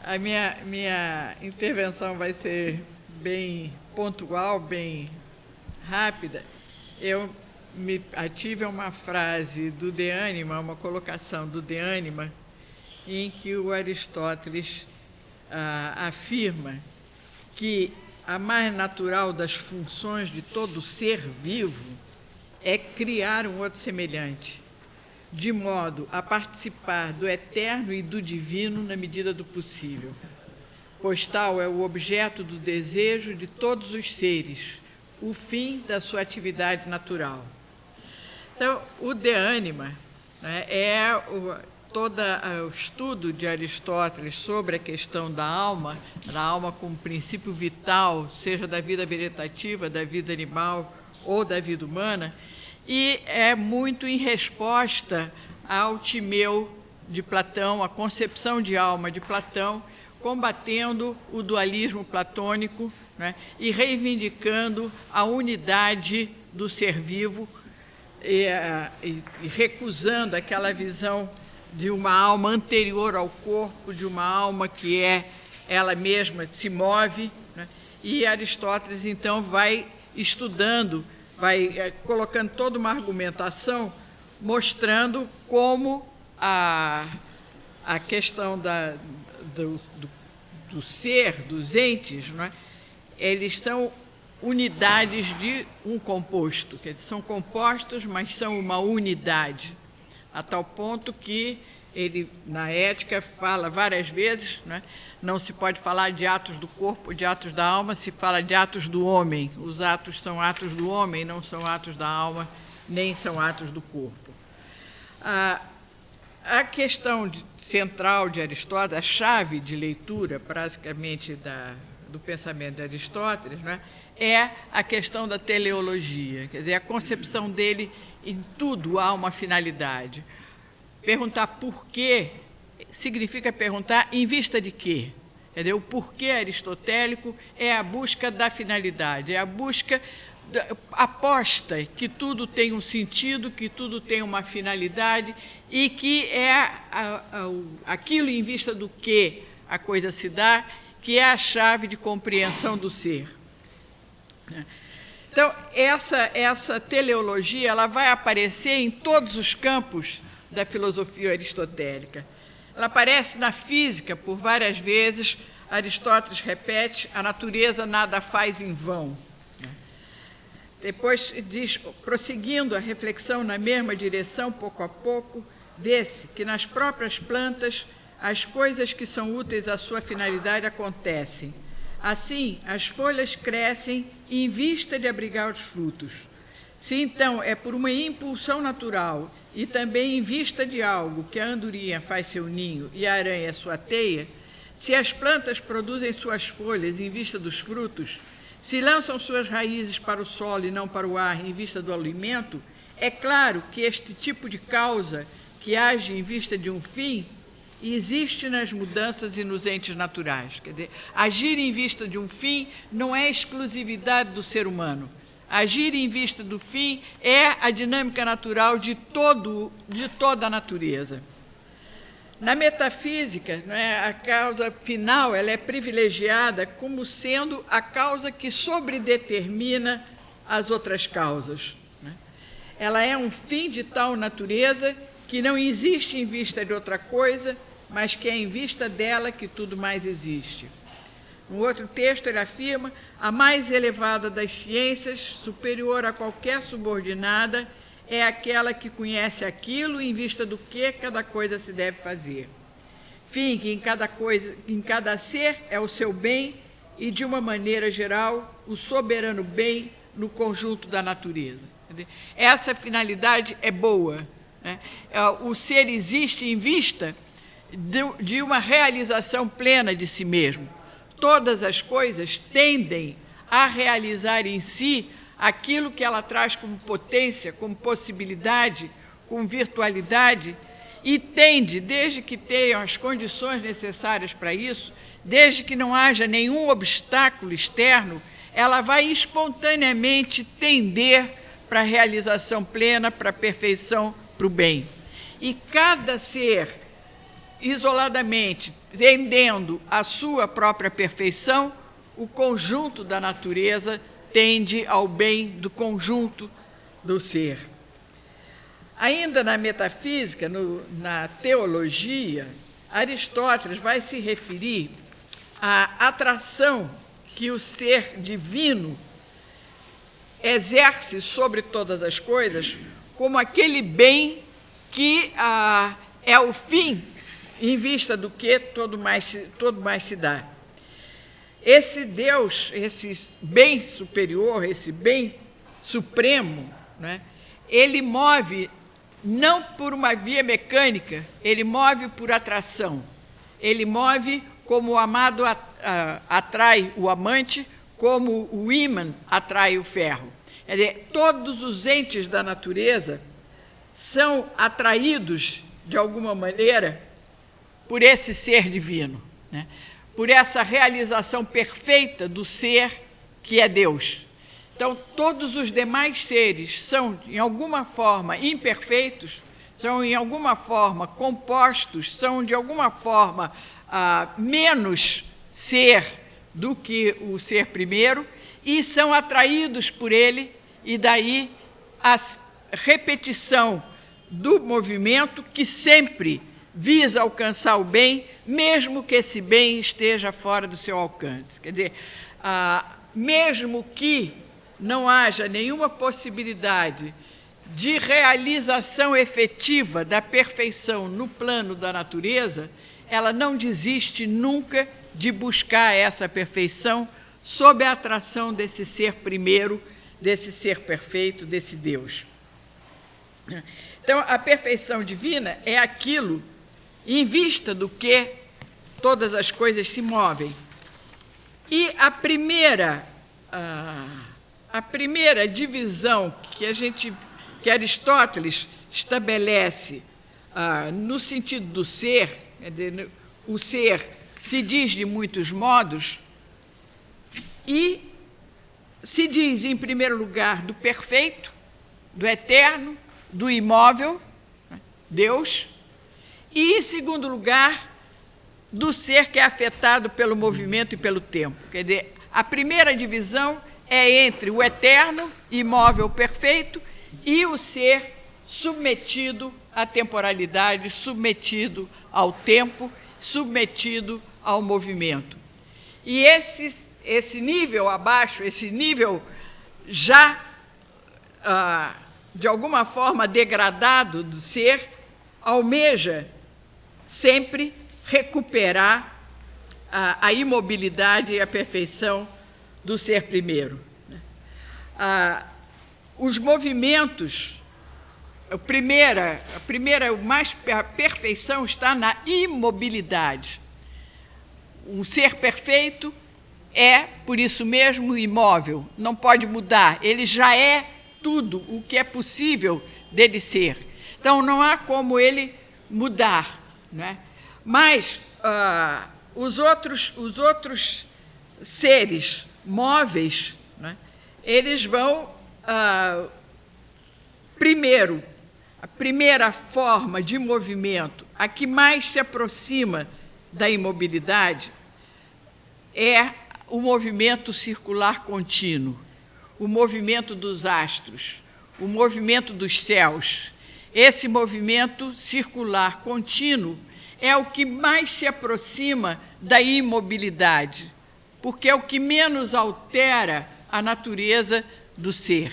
A minha intervenção vai ser bem pontual, bem rápida. Eu me ative a uma frase do De Anima, uma colocação do De Anima, em que o Aristóteles afirma que a mais natural das funções de todo ser vivo é criar um outro semelhante, de modo a participar do eterno e do divino na medida do possível, pois tal é o objeto do desejo de todos os seres, o fim da sua atividade natural. Então, o De Anima, né, todo o estudo de Aristóteles sobre a questão da alma como princípio vital, seja da vida vegetativa, da vida animal ou da vida humana, e é muito em resposta ao Timeu de Platão, a concepção de alma de Platão, combatendo o dualismo platônico, né, e reivindicando a unidade do ser vivo e recusando aquela visão de uma alma anterior ao corpo, de uma alma que ela mesma se move, né? E Aristóteles, então, vai estudando, vai colocando toda uma argumentação, mostrando como a questão do ser, dos entes, não é? Eles são unidades de um composto, quer dizer, são compostos, mas são uma unidade, a tal ponto que ele, na Ética, fala várias vezes, né, não se pode falar de atos do corpo, de atos da alma, se fala de atos do homem. Os atos são atos do homem, não são atos da alma, nem são atos do corpo. A questão central de Aristóteles, a chave de leitura, basicamente, do pensamento de Aristóteles, né, é a questão da teleologia, quer dizer, a concepção dele em tudo há uma finalidade. Perguntar por quê significa perguntar em vista de quê. Quer dizer, o porquê aristotélico é a busca da finalidade, é a busca, aposta que tudo tem um sentido, que tudo tem uma finalidade e que é aquilo em vista do que a coisa se dá, que é a chave de compreensão do ser. Então, essa teleologia ela vai aparecer em todos os campos da filosofia aristotélica. Ela aparece na física por várias vezes. Aristóteles repete: a natureza nada faz em vão. Depois diz, prosseguindo a reflexão na mesma direção, pouco a pouco, vê-se que nas próprias plantas as coisas que são úteis à sua finalidade acontecem. Assim, as folhas crescem em vista de abrigar os frutos. Se, então, é por uma impulsão natural e também em vista de algo que a andorinha faz seu ninho e a aranha sua teia, se as plantas produzem suas folhas em vista dos frutos, se lançam suas raízes para o solo e não para o ar em vista do alimento, é claro que este tipo de causa que age em vista de um fim existe nas mudanças e nos entes naturais. Quer dizer, agir em vista de um fim não é exclusividade do ser humano. Agir em vista do fim é a dinâmica natural de toda a natureza. Na metafísica, né, a causa final ela é privilegiada como sendo a causa que sobredetermina as outras causas, né? Ela é um fim de tal natureza que não existe em vista de outra coisa, mas que é em vista dela que tudo mais existe. No outro texto, ele afirma: a mais elevada das ciências, superior a qualquer subordinada, é aquela que conhece aquilo em vista do que cada coisa se deve fazer. Fim que em cada ser é o seu bem e, de uma maneira geral, o soberano bem no conjunto da natureza. Essa finalidade é boa, né? O ser existe em vista de uma realização plena de si mesmo. Todas as coisas tendem a realizar em si aquilo que ela traz como potência, como possibilidade, como virtualidade, e tende, desde que tenham as condições necessárias para isso, desde que não haja nenhum obstáculo externo, ela vai espontaneamente tender para a realização plena, para a perfeição, para o bem. E cada ser isoladamente, tendendo à sua própria perfeição, o conjunto da natureza tende ao bem do conjunto do ser. Ainda na metafísica, na teologia, Aristóteles vai se referir à atração que o ser divino exerce sobre todas as coisas como aquele bem que é o fim em vista do que todo mais se dá. Esse Deus, esse bem superior, esse bem supremo, né, ele move não por uma via mecânica, ele move por atração. Ele move como o amado atrai o amante, como o ímã atrai o ferro. Quer dizer, todos os entes da natureza são atraídos, de alguma maneira, por esse ser divino, né? Por essa realização perfeita do ser que é Deus. Então, todos os demais seres são, em alguma forma, imperfeitos, são, em alguma forma, compostos, são, de alguma forma, menos ser do que o ser primeiro, e são atraídos por ele, e daí a repetição do movimento que sempre visa alcançar o bem, mesmo que esse bem esteja fora do seu alcance. Quer dizer, mesmo que não haja nenhuma possibilidade de realização efetiva da perfeição no plano da natureza, ela não desiste nunca de buscar essa perfeição sob a atração desse ser primeiro, desse ser perfeito, desse Deus. Então, a perfeição divina é aquilo em vista do que todas as coisas se movem. E a primeira divisão que Aristóteles estabelece no sentido do ser, quer dizer, o ser se diz de muitos modos, e se diz, em primeiro lugar, do perfeito, do eterno, do imóvel, Deus, e, em segundo lugar, do ser que é afetado pelo movimento e pelo tempo. Quer dizer, a primeira divisão é entre o eterno, imóvel, perfeito, e o ser submetido à temporalidade, submetido ao tempo, submetido ao movimento. E esse nível abaixo, esse nível já, de alguma forma, degradado do ser, almeja sempre recuperar a imobilidade e a perfeição do ser primeiro. Os movimentos, a perfeição está na imobilidade. Um ser perfeito é, por isso mesmo, imóvel, não pode mudar, ele já é tudo o que é possível dele ser. Então, não há como ele mudar, né? Mas os outros seres móveis, né, eles vão, primeiro, a primeira forma de movimento, a que mais se aproxima da imobilidade, é o movimento circular contínuo, o movimento dos astros, o movimento dos céus. Esse movimento circular contínuo é o que mais se aproxima da imobilidade, porque é o que menos altera a natureza do ser.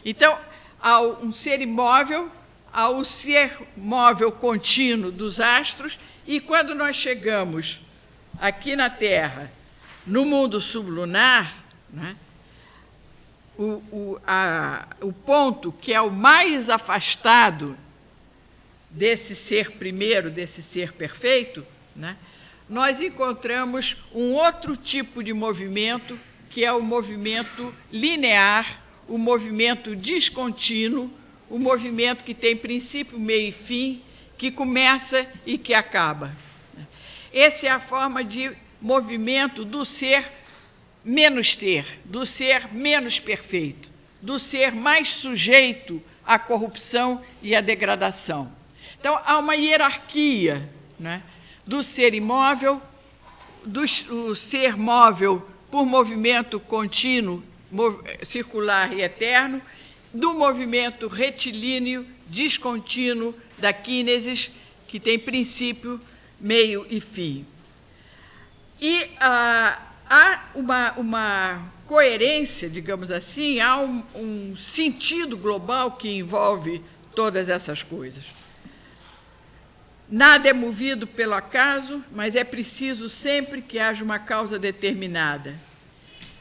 Então, ao um ser imóvel, ao ser móvel contínuo dos astros, e quando nós chegamos aqui na Terra, no mundo sublunar, né, o ponto que é o mais afastado desse ser primeiro, desse ser perfeito, né, nós encontramos um outro tipo de movimento, que é o movimento linear, o movimento descontínuo, o movimento que tem princípio, meio e fim, que começa e que acaba. Essa é a forma de movimento do ser menos ser, do ser menos perfeito, do ser mais sujeito à corrupção e à degradação. Então, há uma hierarquia, né, do ser imóvel, do ser móvel por movimento contínuo, circular e eterno, do movimento retilíneo, descontínuo, da quínesis, que tem princípio, meio e fim. E há uma coerência, digamos assim, há um sentido global que envolve todas essas coisas. Nada é movido pelo acaso, mas é preciso sempre que haja uma causa determinada.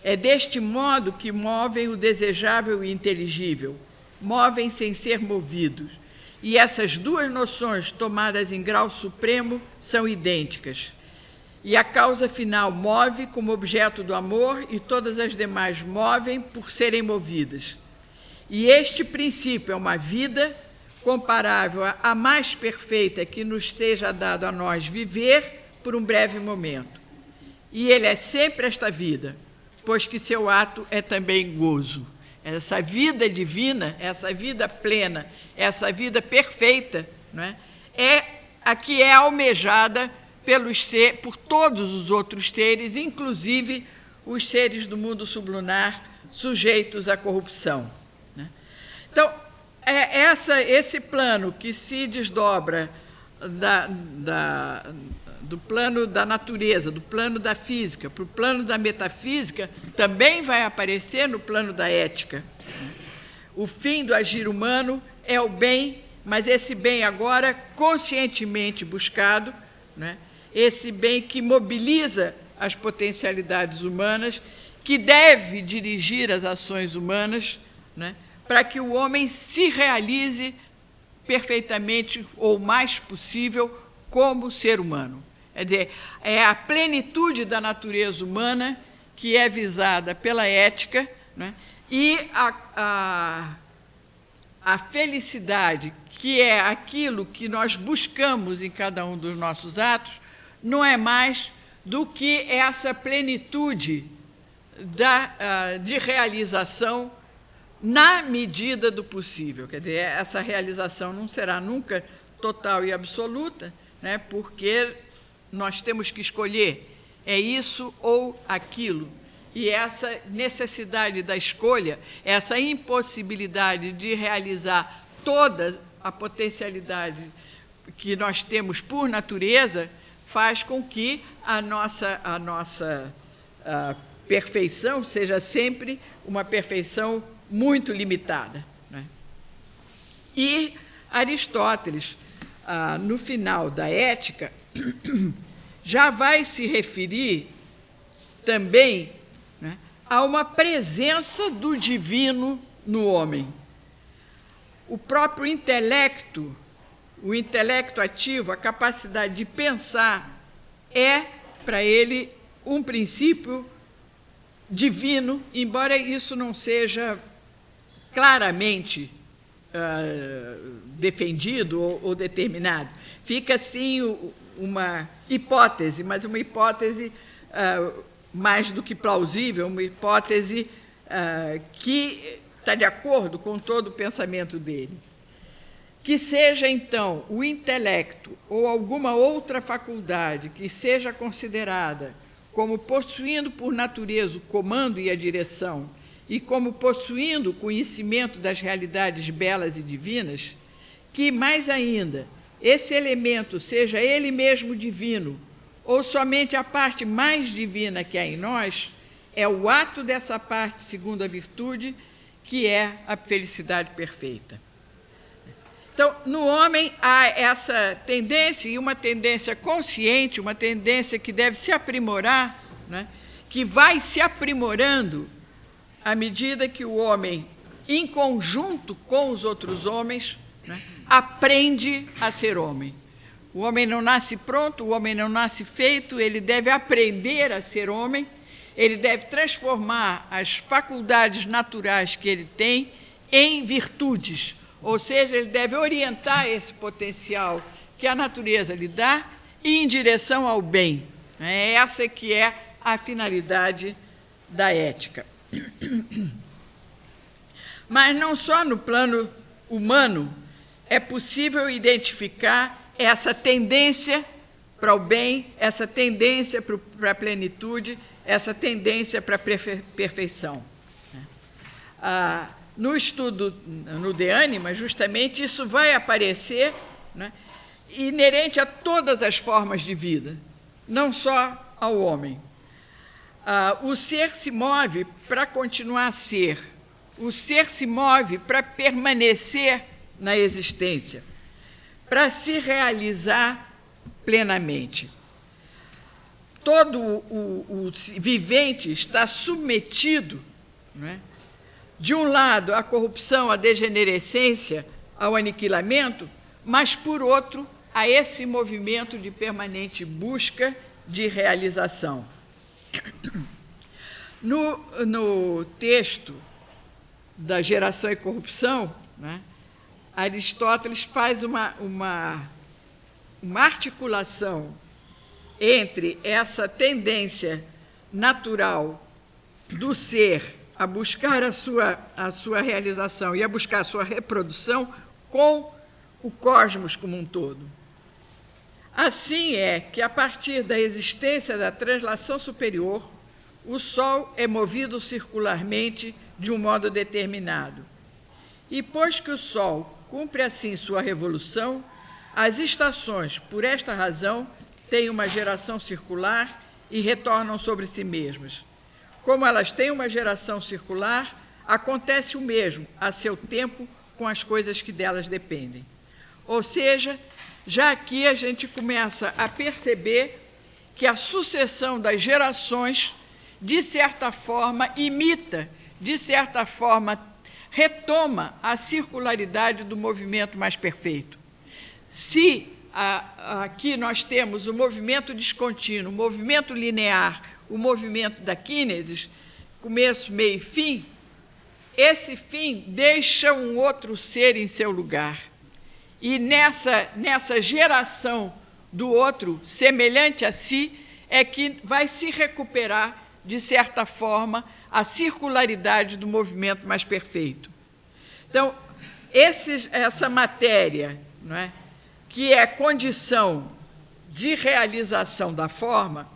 É deste modo que movem o desejável e inteligível, movem sem ser movidos. E essas duas noções, tomadas em grau supremo, são idênticas. E a causa final move como objeto do amor e todas as demais movem por serem movidas. E este princípio é uma vida comparável à mais perfeita que nos seja dado a nós viver por um breve momento. E ele é sempre esta vida, pois que seu ato é também gozo. Essa vida divina, essa vida plena, essa vida perfeita, não é? É a que é almejada por todos os outros seres, inclusive os seres do mundo sublunar sujeitos à corrupção. Né? Então, esse plano que se desdobra do plano da natureza, do plano da física, para o plano da metafísica, também vai aparecer no plano da ética. O fim do agir humano é o bem, mas esse bem agora conscientemente buscado, né? Esse bem que mobiliza as potencialidades humanas, que deve dirigir as ações humanas, né? Para que o homem se realize perfeitamente, ou o mais possível, como ser humano. Quer dizer, é a plenitude da natureza humana que é visada pela ética, né? E a felicidade, que é aquilo que nós buscamos em cada um dos nossos atos, não é mais do que essa plenitude de realização na medida do possível. Quer dizer, essa realização não será nunca total e absoluta, né? Porque nós temos que escolher, é isso ou aquilo. E essa necessidade da escolha, essa impossibilidade de realizar toda a potencialidade que nós temos por natureza, faz com que a nossa perfeição seja sempre uma perfeição muito limitada. Né? E Aristóteles, no final da Ética, já vai se referir também, né, a uma presença do divino no homem. O próprio intelecto, o intelecto ativo, a capacidade de pensar, é, para ele, um princípio divino, embora isso não seja claramente defendido ou determinado. Fica, assim, uma hipótese, mas uma hipótese mais do que plausível, uma hipótese que está de acordo com todo o pensamento dele. Que seja, então, o intelecto ou alguma outra faculdade que seja considerada como possuindo por natureza o comando e a direção, e como possuindo o conhecimento das realidades belas e divinas, que, mais ainda, esse elemento seja ele mesmo divino, ou somente a parte mais divina que há em nós, é o ato dessa parte, segundo a virtude, que é a felicidade perfeita. Então, no homem há essa tendência, e uma tendência consciente, uma tendência que deve se aprimorar, né, que vai se aprimorando à medida que o homem, em conjunto com os outros homens, né, aprende a ser homem. O homem não nasce pronto, o homem não nasce feito, ele deve aprender a ser homem, ele deve transformar as faculdades naturais que ele tem em virtudes, ou seja, ele deve orientar esse potencial que a natureza lhe dá em direção ao bem. Essa que é a finalidade da ética. Mas não só no plano humano é possível identificar essa tendência para o bem, essa tendência para a plenitude, essa tendência para a perfeição. No estudo, no De Anima, justamente, isso vai aparecer, né, inerente a todas as formas de vida, não só ao homem. O ser se move para continuar a ser, o ser se move para permanecer na existência, para se realizar plenamente. Todo o vivente está submetido, né, de um lado, à corrupção, à degenerescência, ao aniquilamento, mas, por outro, a esse movimento de permanente busca de realização. No texto da Geração e Corrupção, né, Aristóteles faz uma articulação entre essa tendência natural do ser a buscar a sua realização e a buscar a sua reprodução com o cosmos como um todo. Assim é que, a partir da existência da translação superior, o Sol é movido circularmente de um modo determinado. E, pois que o Sol cumpre assim sua revolução, as estações, por esta razão, têm uma geração circular e retornam sobre si mesmas. Como elas têm uma geração circular, acontece o mesmo, a seu tempo, com as coisas que delas dependem. Ou seja, já aqui a gente começa a perceber que a sucessão das gerações, de certa forma, imita, de certa forma, retoma a circularidade do movimento mais perfeito. Se aqui nós temos o movimento descontínuo, o movimento linear, o movimento da quínesis, começo, meio e fim, esse fim deixa um outro ser em seu lugar. E nessa geração do outro, semelhante a si, é que vai se recuperar, de certa forma, a circularidade do movimento mais perfeito. Então, essa matéria, não é, que é condição de realização da forma,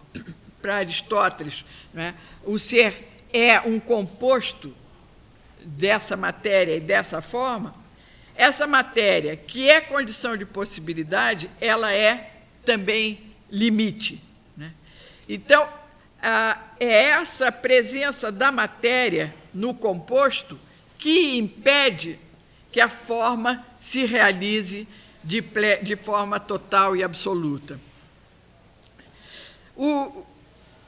para Aristóteles, né, o ser é um composto dessa matéria e dessa forma, essa matéria, que é condição de possibilidade, ela é também limite, né? Então, é essa presença da matéria no composto que impede que a forma se realize de forma total e absoluta.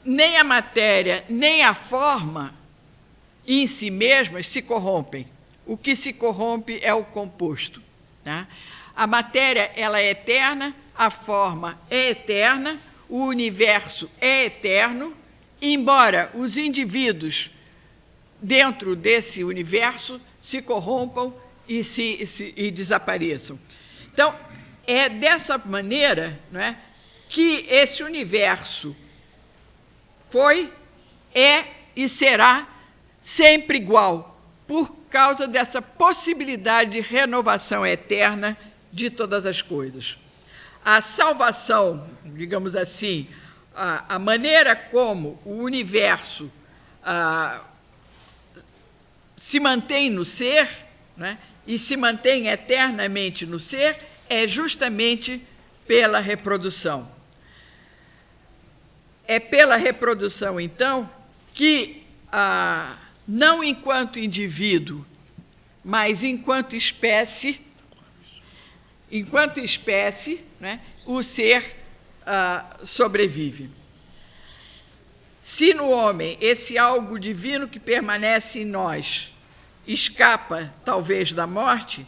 Nem a matéria, nem a forma, em si mesmas, se corrompem. O que se corrompe é o composto. Tá? A matéria ela é eterna, a forma é eterna, o universo é eterno, embora os indivíduos, dentro desse universo, se corrompam e desapareçam. Então, é dessa maneira, não é, que esse universo foi, é e será sempre igual, por causa dessa possibilidade de renovação eterna de todas as coisas. A salvação, digamos assim, a maneira como o universo se mantém no ser, né, e se mantém eternamente no ser, é justamente pela reprodução. É pela reprodução, então, que, não enquanto indivíduo, mas enquanto espécie, né, o ser sobrevive. Se no homem esse algo divino que permanece em nós escapa, talvez, da morte,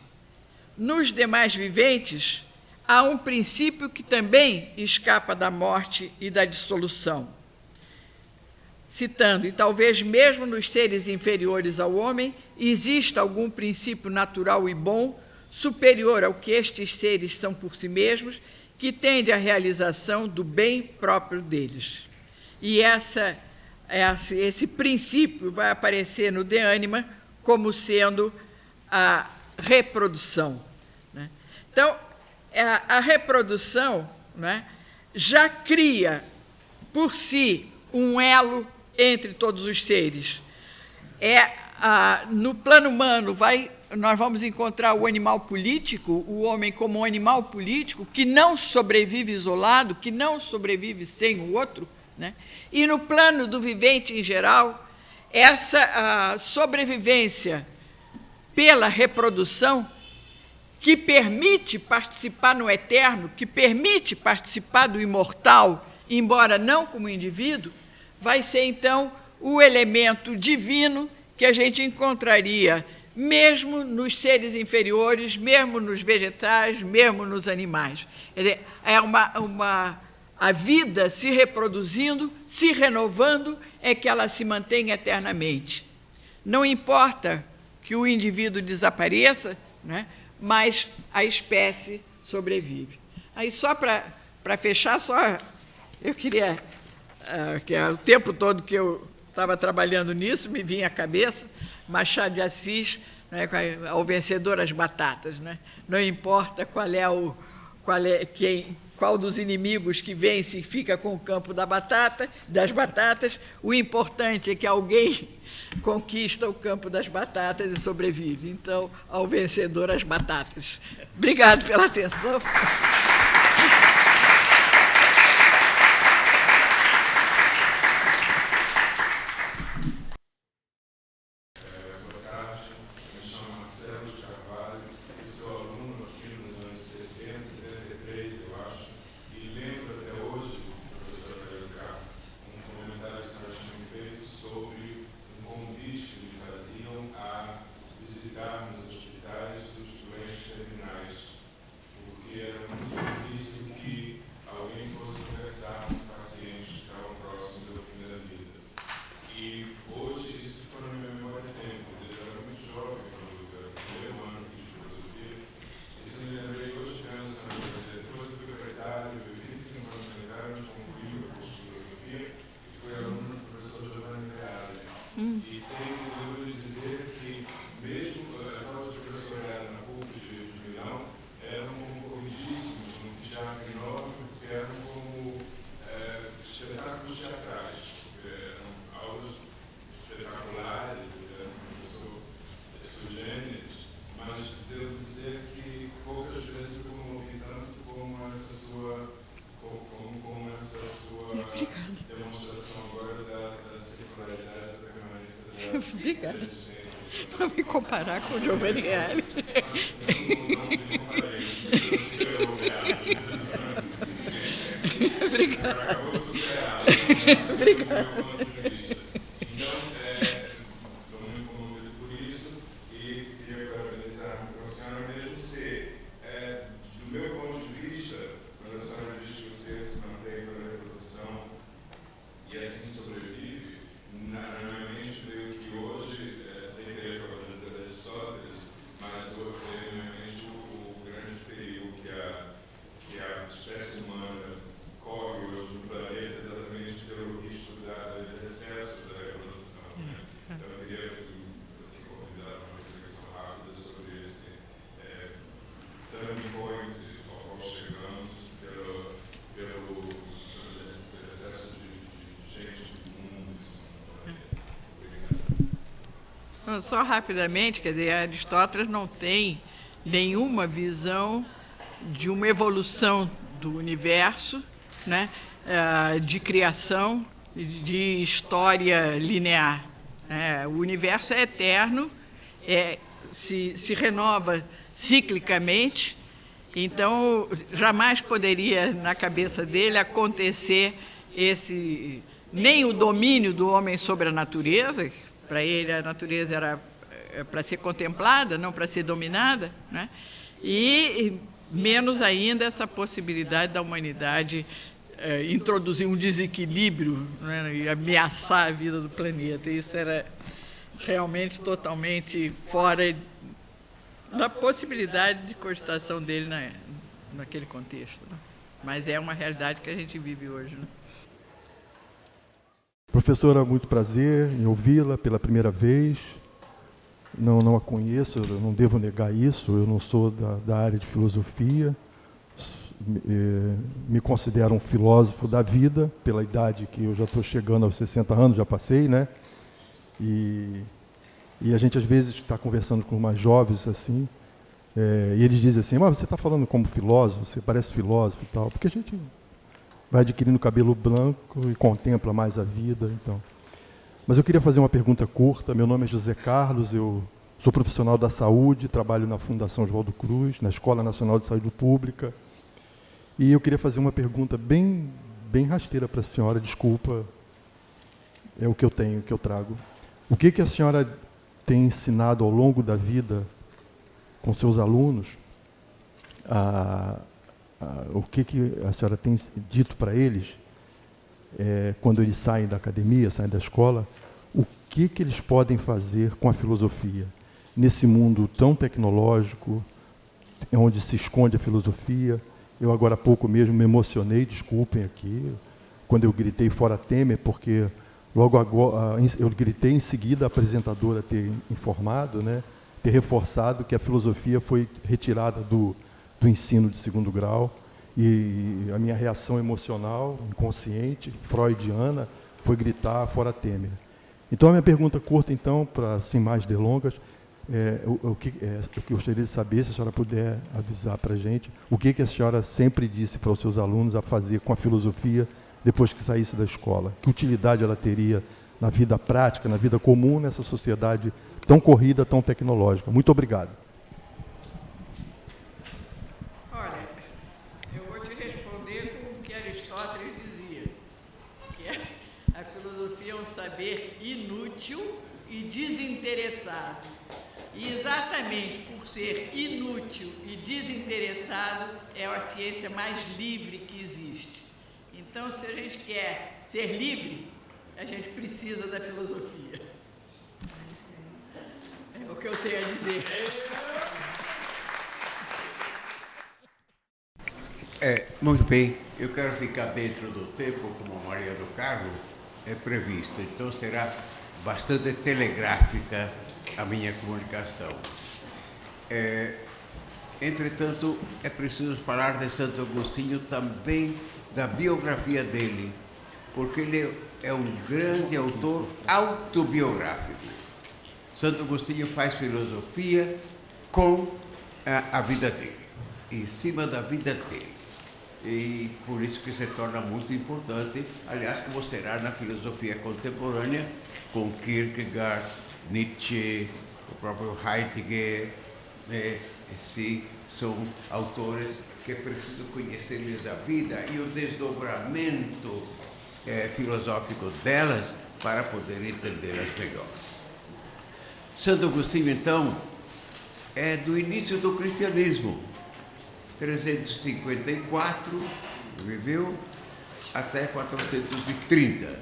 nos demais viventes há um princípio que também escapa da morte e da dissolução. Citando, e talvez mesmo nos seres inferiores ao homem, exista algum princípio natural e bom, superior ao que estes seres são por si mesmos, que tende à realização do bem próprio deles. E esse princípio vai aparecer no De Anima como sendo a reprodução. Né? Então, a reprodução, né, já cria, por si, um elo entre todos os seres. No plano humano, nós vamos encontrar o animal político, o homem como um animal político, que não sobrevive isolado, que não sobrevive sem o outro, né? E no plano do vivente em geral, essa sobrevivência pela reprodução, que permite participar no eterno, que permite participar do imortal, embora não como indivíduo, vai ser, então, o elemento divino que a gente encontraria mesmo nos seres inferiores, mesmo nos vegetais, mesmo nos animais. Quer dizer, a vida se reproduzindo, se renovando, é que ela se mantém eternamente. Não importa que o indivíduo desapareça, né, mas a espécie sobrevive. Aí, só para fechar, eu queria, que o tempo todo que eu estava trabalhando nisso, me vinha à cabeça Machado de Assis, né, ao vencedor as batatas, né? Não importa qual dos inimigos que vence fica com o campo das batatas, o importante é que alguém conquista o campo das batatas e sobrevive. Então, ao vencedor as batatas. Obrigado pela atenção. E tenho orgulho de dizer que, mesmo as aulas de professor na PUC de Milão, eram concorridíssimos, um fichário enorme, porque eram como espetáculos teatrais, porque eram aulas espetaculares, professor sugêneres, mas devo dizer que poucas vezes eu comovi tanto como essa sua demonstração agora da secularidade, da permanência da Obrigada. existência. Para me comparar com o Giovanni Reale. Não me comparei, Obrigada. acabou superado. Obrigada. Do meu ponto de vista. Então, estou muito comovido por isso e queria parabenizar a senhora mesmo ser, do meu ponto de vista, quando a senhora diz que você se mantém pela reprodução e assim sobrevive, na minha mente veio que hoje, sem querer valorizar Aristóteles, mas veio na minha mente o grande perigo que a espécie humana corre hoje no planeta exatamente pelo risco dos excessos da reprodução. Né? Então, eu queria assim, convidar uma reflexão rápida sobre esse turning point ao qual chegamos pelos excessos de gente do mundo. Obrigado. Só rapidamente, quer dizer, Aristóteles não tem nenhuma visão de uma evolução do universo, né, de criação, de história linear. O universo é eterno, se renova ciclicamente, então jamais poderia, na cabeça dele, acontecer nem o domínio do homem sobre a natureza. Para ele, a natureza era para ser contemplada, não para ser dominada, né? E menos ainda essa possibilidade da humanidade introduzir um desequilíbrio, né, e ameaçar a vida do planeta. Isso era realmente totalmente fora da possibilidade de cogitação dele naquele contexto, né? Mas é uma realidade que a gente vive hoje, né? Professora, muito prazer em ouvi-la pela primeira vez. Não a conheço, eu não devo negar isso, eu não sou da área de filosofia, me considero um filósofo da vida, pela idade que eu já estou chegando aos 60 anos, já passei, né? E a gente às vezes está conversando com mais jovens assim, e eles dizem assim, mas você está falando como filósofo, você parece filósofo e tal, porque a gente vai adquirindo cabelo branco e contempla mais a vida. Então. Mas eu queria fazer uma pergunta curta. Meu nome é José Carlos, eu sou profissional da saúde, trabalho na Fundação Oswaldo Cruz, na Escola Nacional de Saúde Pública, e eu queria fazer uma pergunta bem rasteira para a senhora, desculpa, é o que eu tenho, o que eu trago. O que a senhora tem ensinado ao longo da vida com seus alunos, o que a senhora tem dito para eles, quando eles saem da academia, saem da escola, o que eles podem fazer com a filosofia? Nesse mundo tão tecnológico, onde se esconde a filosofia. Eu agora há pouco mesmo me emocionei, desculpem aqui, quando eu gritei fora Temer, porque logo agora, eu gritei em seguida a apresentadora ter informado, né, ter reforçado que a filosofia foi retirada do ensino de 2º grau, e a minha reação emocional, inconsciente, freudiana, foi gritar fora Temer. Então, a minha pergunta curta, então, para sem mais delongas, o que eu gostaria de saber, se a senhora puder avisar para a gente, o que a senhora sempre disse para os seus alunos a fazer com a filosofia depois que saísse da escola? Que utilidade ela teria na vida prática, na vida comum, nessa sociedade tão corrida, tão tecnológica? Muito obrigado. Olha, eu vou te responder com o que Aristóteles dizia, que a filosofia é um saber inútil e desinteressado. E exatamente por ser inútil e desinteressado, é a ciência mais livre que existe. Então, se a gente quer ser livre, a gente precisa da filosofia. É o que eu tenho a dizer. Muito bem, eu quero ficar dentro do tempo, como a Maria do Carmo é previsto, então será bastante telegráfica a minha comunicação. Entretanto, é preciso falar de Santo Agostinho também, da biografia dele, porque ele é um grande autor autobiográfico. Santo Agostinho faz filosofia com a vida dele, em cima da vida dele. E por isso que se torna muito importante, aliás, como será na filosofia contemporânea, com Kierkegaard, Nietzsche, o próprio Heidegger, são autores que é preciso conhecer-lhes a vida e o desdobramento filosófico delas para poder entendê-las melhor. Santo Agostinho, então, é do início do cristianismo, 354, viveu até 430.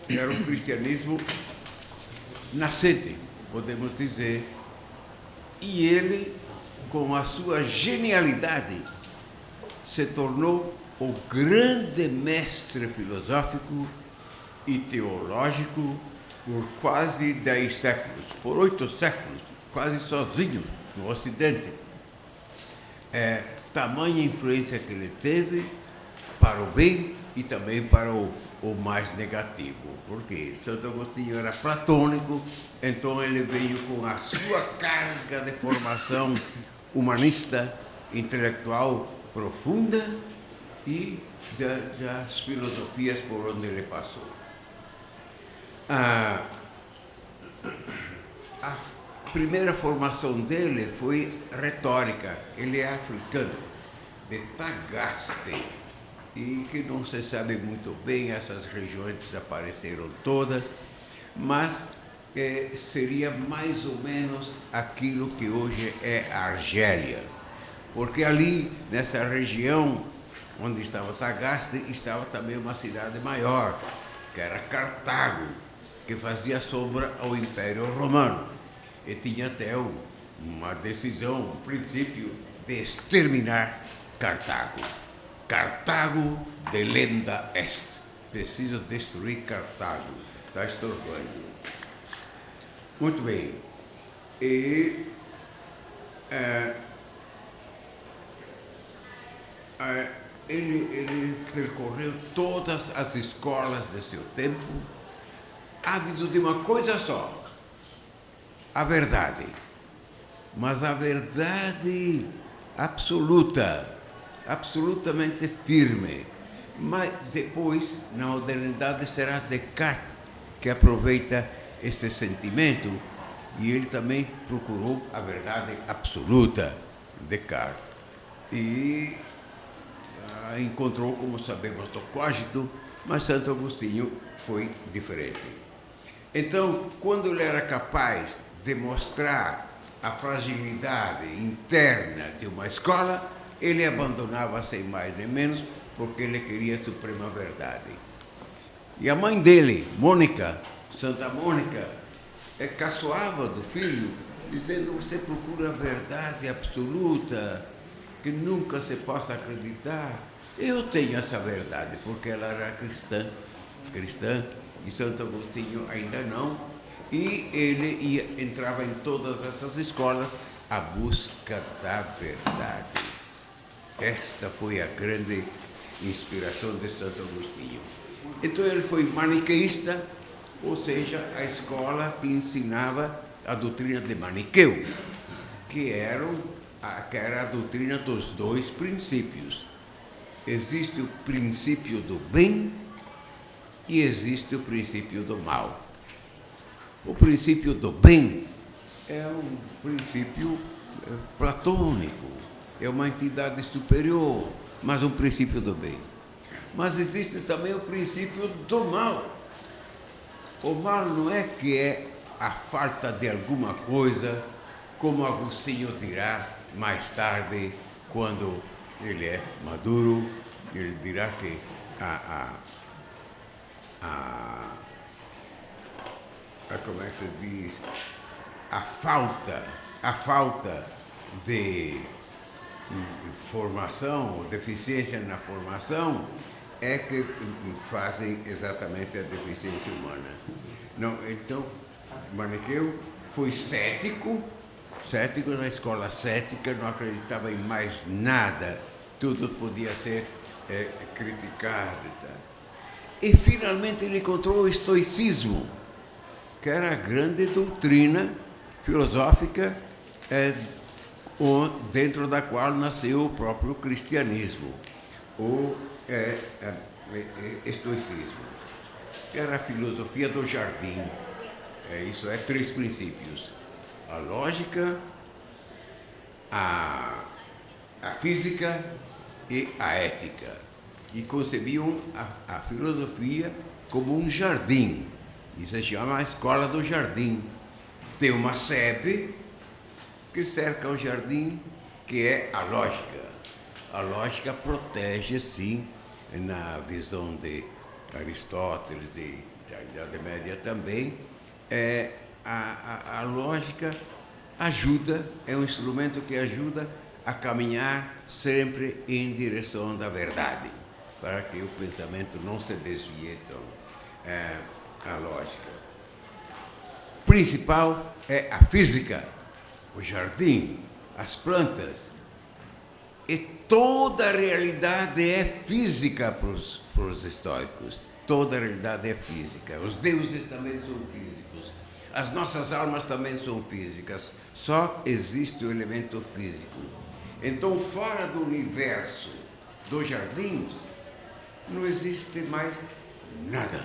Era um cristianismo nascente, podemos dizer, e ele, com a sua genialidade, se tornou o grande mestre filosófico e teológico por quase 10 séculos, por 8 séculos, quase sozinho no Ocidente. Tamanha influência que ele teve para o bem e também para o mais negativo, porque Santo Agostinho era platônico, então ele veio com a sua carga de formação humanista, intelectual profunda e das filosofias por onde ele passou. A primeira formação dele foi retórica. Ele é africano, de Tagaste, e que não se sabe muito bem, essas regiões desapareceram todas, mas seria mais ou menos aquilo que hoje é a Argélia, porque ali, nessa região onde estava Tagaste, estava também uma cidade maior, que era Cartago, que fazia sombra ao Império Romano, e tinha até uma decisão, um princípio de exterminar Cartago. Cartago de lenda est. Preciso destruir Cartago. Está estorbando. Muito bem. E Ele percorreu todas as escolas de seu tempo, ávido de uma coisa só, a verdade. Mas a verdade absoluta, absolutamente firme. Mas depois, na modernidade, será Descartes que aproveita esse sentimento, e ele também procurou a verdade absoluta, Descartes. E encontrou, como sabemos, do cogito, mas Santo Agostinho foi diferente. Então, quando ele era capaz de mostrar a fragilidade interna de uma escola, ele abandonava sem mais nem menos, porque ele queria a suprema verdade. E a mãe dele, Mônica, Santa Mônica, caçoava do filho, dizendo: você procura a verdade absoluta, que nunca se possa acreditar. Eu tenho essa verdade, porque ela era cristã, e Santo Agostinho ainda não, e ele entrava em todas essas escolas à busca da verdade. Esta foi a grande inspiração de Santo Agostinho. Então ele foi maniqueísta, ou seja, a escola que ensinava a doutrina de Maniqueu, que era a doutrina dos dois princípios. Existe o princípio do bem e existe o princípio do mal. O princípio do bem é um princípio platônico, é uma entidade superior, mas um princípio do bem. Mas existe também o princípio do mal. O mal não é que é a falta de alguma coisa, como Agostinho dirá mais tarde, quando ele é maduro, ele dirá que como é que se diz? A falta de formação, ou deficiência na formação, é que fazem exatamente a deficiência humana. Não, então, Maniqueu foi cético na escola cética, não acreditava em mais nada, tudo podia ser criticado. E finalmente ele encontrou o estoicismo, que era a grande doutrina filosófica dentro da qual nasceu o próprio cristianismo, o estoicismo, que era a filosofia do jardim. Isso é 3 princípios: a lógica, a física e a ética. E concebiam a filosofia como um jardim. Isso se chama a escola do jardim. Tem uma sebe que cerca o jardim, que é a lógica. A lógica protege, sim, na visão de Aristóteles e da Idade Média também. A lógica ajuda, é um instrumento que ajuda a caminhar sempre em direção da verdade, para que o pensamento não se desvie. Então, a lógica principal é a física, o jardim, as plantas. E toda a realidade é física para os estoicos. Toda a realidade é física. Os deuses também são físicos. As nossas almas também são físicas. Só existe o elemento físico. Então, fora do universo do jardim, não existe mais nada.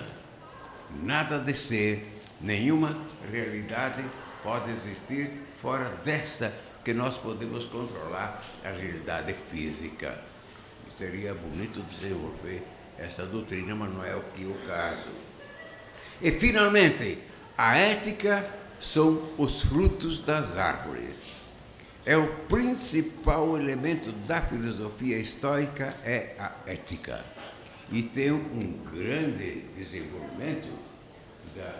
Nada de ser, nenhuma realidade pode existir fora desta que nós podemos controlar, a realidade física. Seria bonito desenvolver essa doutrina, mas não é o caso. E, finalmente, a ética são os frutos das árvores. É o principal elemento da filosofia estoica, é a ética. E tem um grande desenvolvimento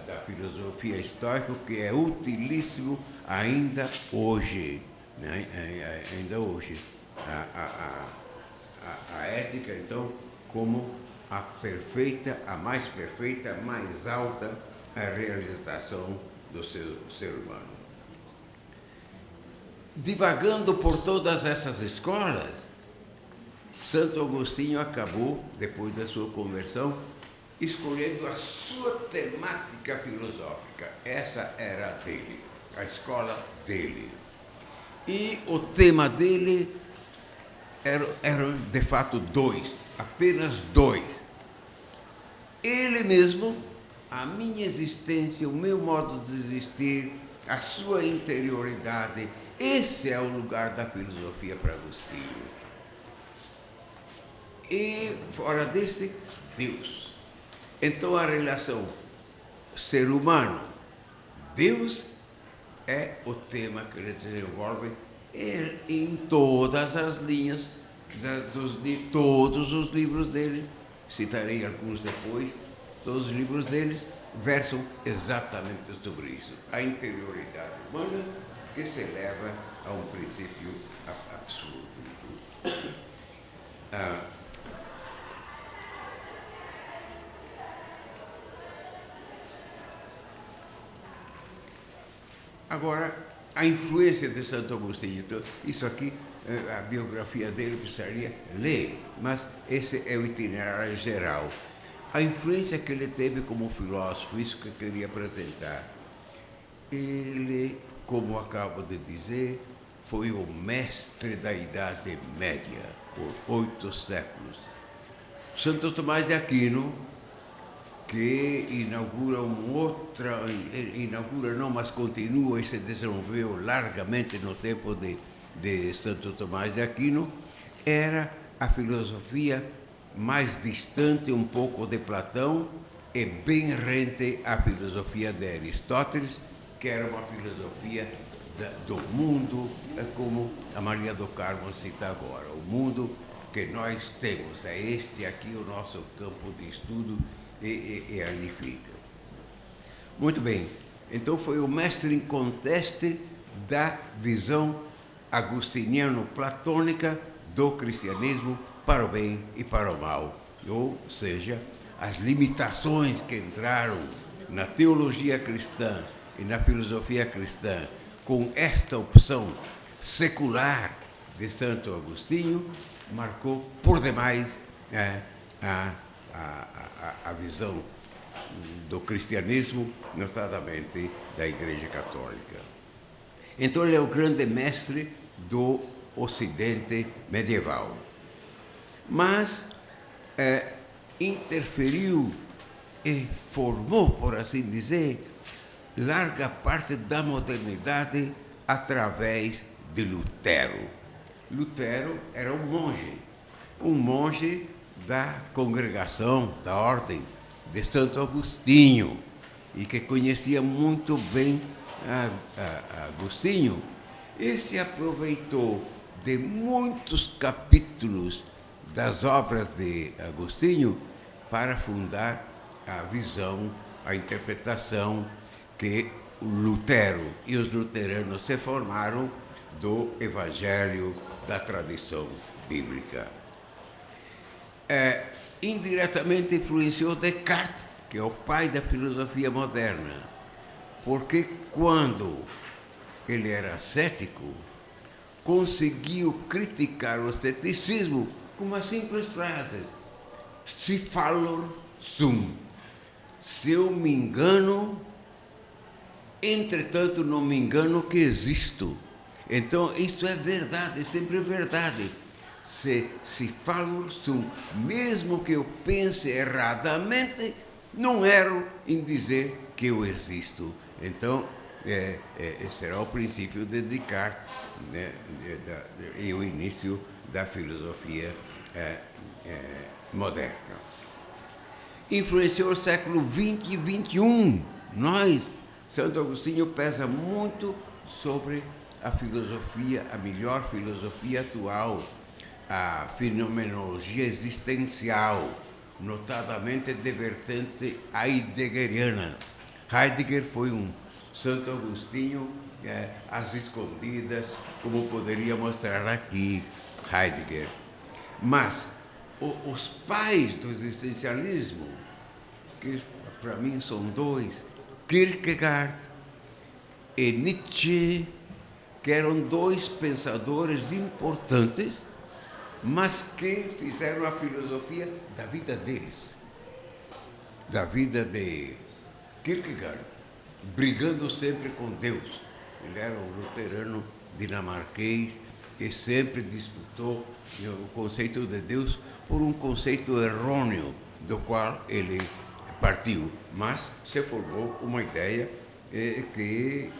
da filosofia estoica que é utilíssimo ainda hoje. Né? Ainda hoje. A ética, então, como a mais perfeita, a mais alta realização do ser humano. Divagando por todas essas escolas, Santo Agostinho acabou, depois da sua conversão, escolhendo a sua temática filosófica. Essa era a dele, a escola dele. E o tema dele eram de fato dois, apenas dois. Ele mesmo, a minha existência, o meu modo de existir, a sua interioridade, esse é o lugar da filosofia para Agostinho. E fora desse, Deus. Então a relação ser humano, Deus, é o tema que ele desenvolve em todas as linhas de todos os livros dele. Citarei alguns depois. Todos os livros deles versam exatamente sobre isso. A interioridade humana que se leva a um princípio absurdo. Agora, a influência de Santo Agostinho. Então, isso aqui, a biografia dele precisaria ler, mas esse é o itinerário geral. A influência que ele teve como filósofo, isso que eu queria apresentar. Ele, como acabo de dizer, foi o mestre da Idade Média, por 8 séculos. Santo Tomás de Aquino, que mas continua e se desenvolveu largamente no tempo de Santo Tomás de Aquino, era a filosofia mais distante um pouco de Platão e bem rente à filosofia de Aristóteles, que era uma filosofia do mundo, como a Maria do Carmo cita agora. O mundo que nós temos, é este aqui o nosso campo de estudo, e ali fica. Muito bem, então foi o mestre inconteste da visão agostiniano-platônica do cristianismo para o bem e para o mal, ou seja, as limitações que entraram na teologia cristã e na filosofia cristã com esta opção secular de Santo Agostinho marcou por demais a visão do cristianismo, notadamente da Igreja Católica. Então ele é o grande mestre do Ocidente medieval. Mas interferiu e formou, por assim dizer, larga parte da modernidade através de Lutero. Lutero era um monge da congregação, da ordem de Santo Agostinho, e que conhecia muito bem Agostinho, e se aproveitou de muitos capítulos das obras de Agostinho para fundar a visão, a interpretação que o Lutero e os luteranos se formaram do Evangelho, da tradição bíblica. Indiretamente influenciou Descartes, que é o pai da filosofia moderna, porque quando ele era cético, conseguiu criticar o ceticismo com uma simples frase: si fallor sum. Se eu me engano, entretanto não me engano que existo. Então, isso é verdade, sempre é verdade. Se falo sum, mesmo que eu pense erradamente, não erro em dizer que eu existo. Então, esse será o princípio de Descartes, né, e o início da filosofia moderna. Influenciou o século XX e XXI. Santo Agostinho pesa muito sobre a filosofia, a melhor filosofia atual, a fenomenologia existencial, notadamente de vertente heideggeriana. Heidegger foi um Santo Agostinho às escondidas, como poderia mostrar aqui Heidegger. Mas os pais do existencialismo, que para mim são dois, Kierkegaard e Nietzsche, que eram dois pensadores importantes mas que fizeram a filosofia da vida deles, da vida de Kierkegaard, brigando sempre com Deus. Ele era um luterano dinamarquês que sempre disputou o conceito de Deus por um conceito errôneo do qual ele partiu, mas se formou uma ideia que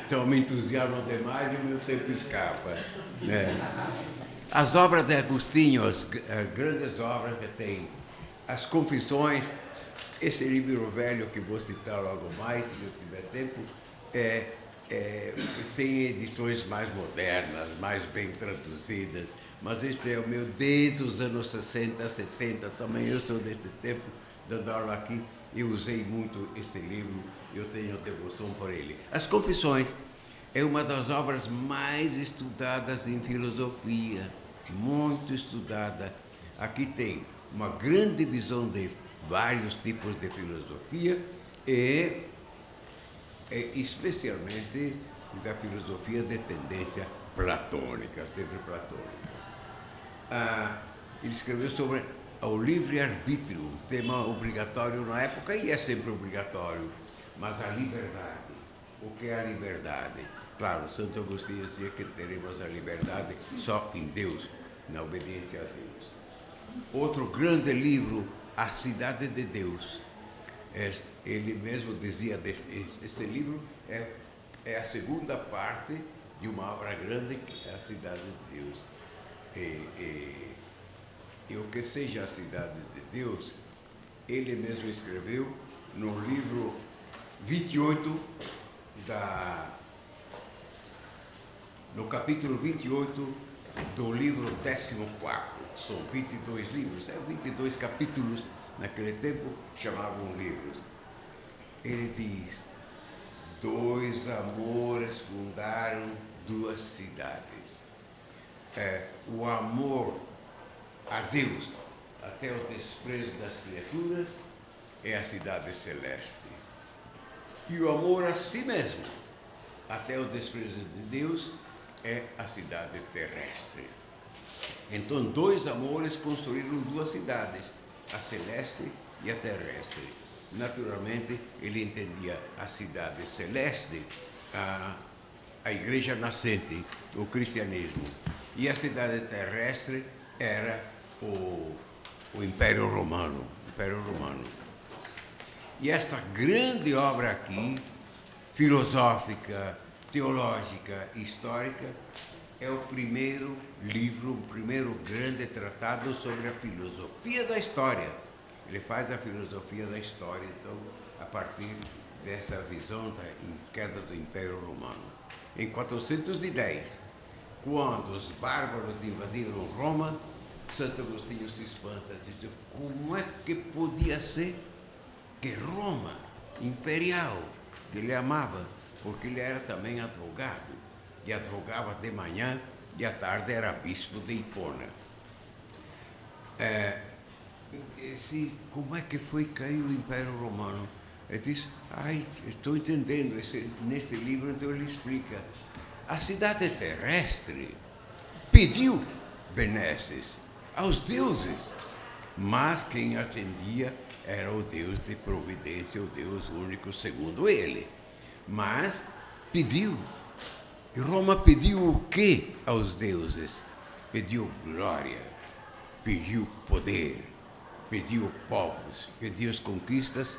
Estou me entusiasmando demais e o meu tempo escapa. As obras de Agostinho, as grandes obras que tem, as Confissões, esse livro velho que vou citar logo mais, se eu tiver tempo, tem edições mais modernas, mais bem traduzidas, mas esse é o meu desde os anos 60, 70, também eu sou desse tempo, dando aula aqui, eu usei muito este livro, eu tenho devoção por ele. As Confissões é uma das obras mais estudadas em filosofia, muito estudada. Aqui tem uma grande visão de vários tipos de filosofia e especialmente da filosofia de tendência platônica, sempre platônica. Ele escreveu sobre o livre-arbítrio, um tema obrigatório na época e é sempre obrigatório, mas a liberdade. O que é a liberdade? Claro, Santo Agostinho dizia que teremos a liberdade só em Deus, na obediência a Deus. Outro grande livro, A Cidade de Deus. Ele mesmo dizia, este livro é a segunda parte de uma obra grande, que é A Cidade de Deus. E o que seja a Cidade de Deus, ele mesmo escreveu no livro 28, no capítulo 28 do livro 14º. São 22 livros, 22 capítulos, naquele tempo chamavam livros. Ele diz: 2 amores fundaram 2 cidades. O amor a Deus até o desprezo das criaturas é a cidade celeste. E o amor a si mesmo até o desprezo de Deus é a cidade terrestre. Então, 2 amores construíram 2 cidades, a celeste e a terrestre. Naturalmente, ele entendia a cidade celeste, a igreja nascente, o cristianismo, e a cidade terrestre era o Império Romano. E esta grande obra aqui, filosófica, teológica e histórica, é o primeiro livro, o primeiro grande tratado sobre a filosofia da história. Ele faz a filosofia da história, então, a partir dessa visão da queda do Império Romano. Em 410, quando os bárbaros invadiram Roma, Santo Agostinho se espanta, diz: como é que podia ser que Roma, imperial, que ele amava, porque ele era também advogado, e advogava de manhã e à tarde era bispo de Hipona. Como é que foi cair o Império Romano? Ele diz: estou entendendo, nesse livro então ele explica. A cidade terrestre pediu benesses aos deuses, mas quem atendia era o Deus de providência, o Deus único segundo ele. Mas pediu. E Roma pediu o quê aos deuses? Pediu glória, pediu poder, pediu povos, pediu as conquistas,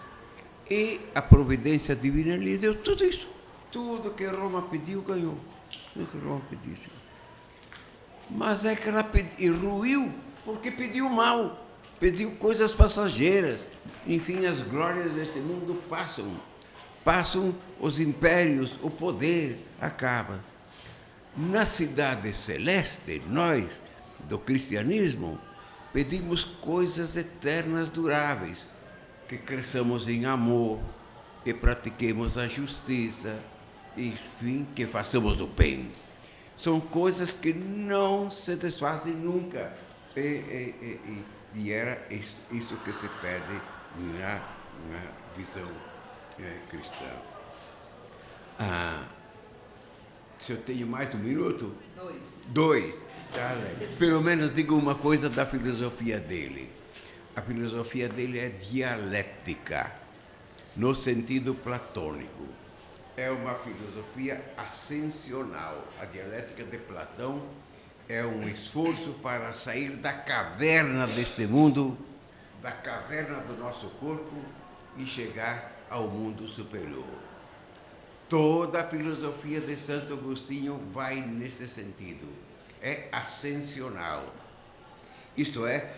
e a providência divina lhe deu tudo isso. Tudo que Roma pediu, ganhou. Tudo que Roma pediu. Mas é que ela ruiu porque pediu mal, pediu coisas passageiras. Enfim, as glórias deste mundo passam os impérios, o poder acaba. Na cidade celeste, nós, do cristianismo, pedimos coisas eternas, duráveis, que cresçamos em amor, que pratiquemos a justiça, enfim, que façamos o bem. São coisas que não se desfazem nunca. E era isso que se pede na visão cristã. Se eu tenho mais um minuto? 2. 2. Tá, pelo menos digo uma coisa da filosofia dele. A filosofia dele é dialética, no sentido platônico. É uma filosofia ascensional. A dialética de Platão é um esforço para sair da caverna deste mundo, da caverna do nosso corpo e chegar ao mundo superior. Toda a filosofia de Santo Agostinho vai nesse sentido. É ascensional. Isto é,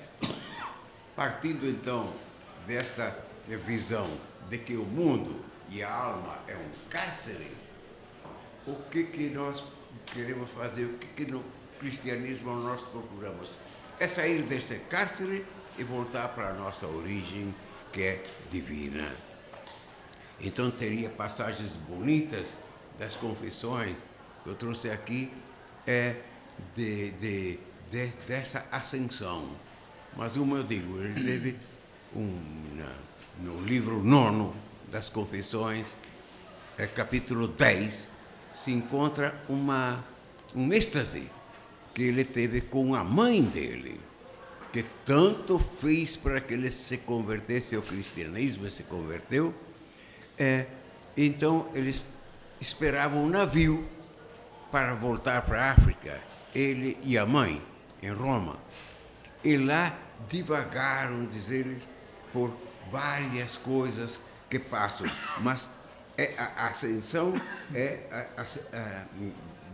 partindo então desta visão de que o mundo e a alma é um cárcere, o que nós queremos fazer, o que no cristianismo nós procuramos? É sair desse cárcere e voltar para a nossa origem, que é divina. Então teria passagens bonitas das confissões que eu trouxe aqui, dessa ascensão. Mas como eu digo, ele teve no livro 9 das Confissões, capítulo 10, se encontra um êxtase que ele teve com a mãe dele, que tanto fez para que ele se convertesse ao cristianismo e se converteu. Então eles esperavam um navio para voltar para a África, ele e a mãe, em Roma. E lá divagaram, diz ele, por várias coisas que passam, mas a ascensão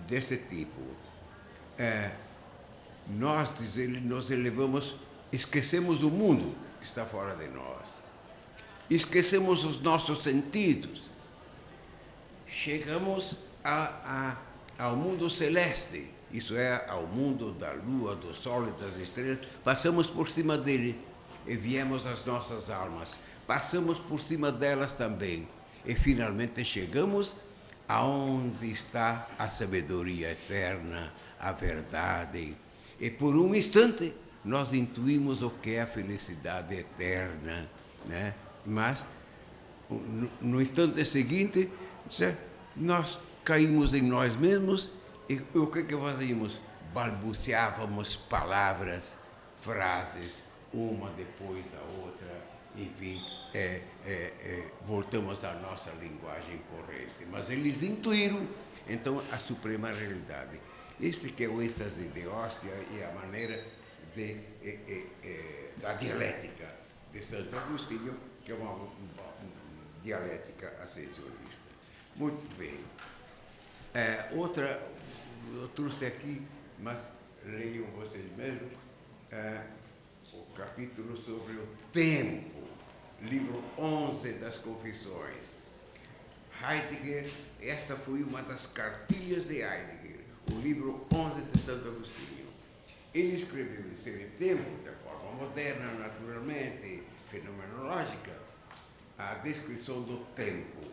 desse tipo. Nós, diz ele, nos elevamos, esquecemos o mundo que está fora de nós, esquecemos os nossos sentidos, chegamos ao mundo celeste, isso é, ao mundo da lua, do sol e das estrelas, passamos por cima dele e viemos às nossas almas, passamos por cima delas também e finalmente chegamos aonde está a sabedoria eterna, a verdade. E por um instante nós intuímos o que é a felicidade eterna, né? Mas no instante seguinte nós caímos em nós mesmos e o que fazíamos? Balbuciávamos palavras, frases, uma depois da outra, enfim, voltamos à nossa linguagem corrente. Mas eles intuíram, então, a suprema realidade. Este que é o êxtase de Ostia e a maneira da dialética de Santo Agostinho, que é uma dialética ascensionista. Muito bem. Outra, eu trouxe aqui, mas leiam vocês mesmos, o capítulo sobre o tempo, livro 11 das Confissões. Heidegger, esta foi uma das cartilhas de Heidegger, o livro 11 de Santo Agostinho. Ele escreveu em seu tempo, de forma moderna, naturalmente, fenomenológica, a descrição do tempo.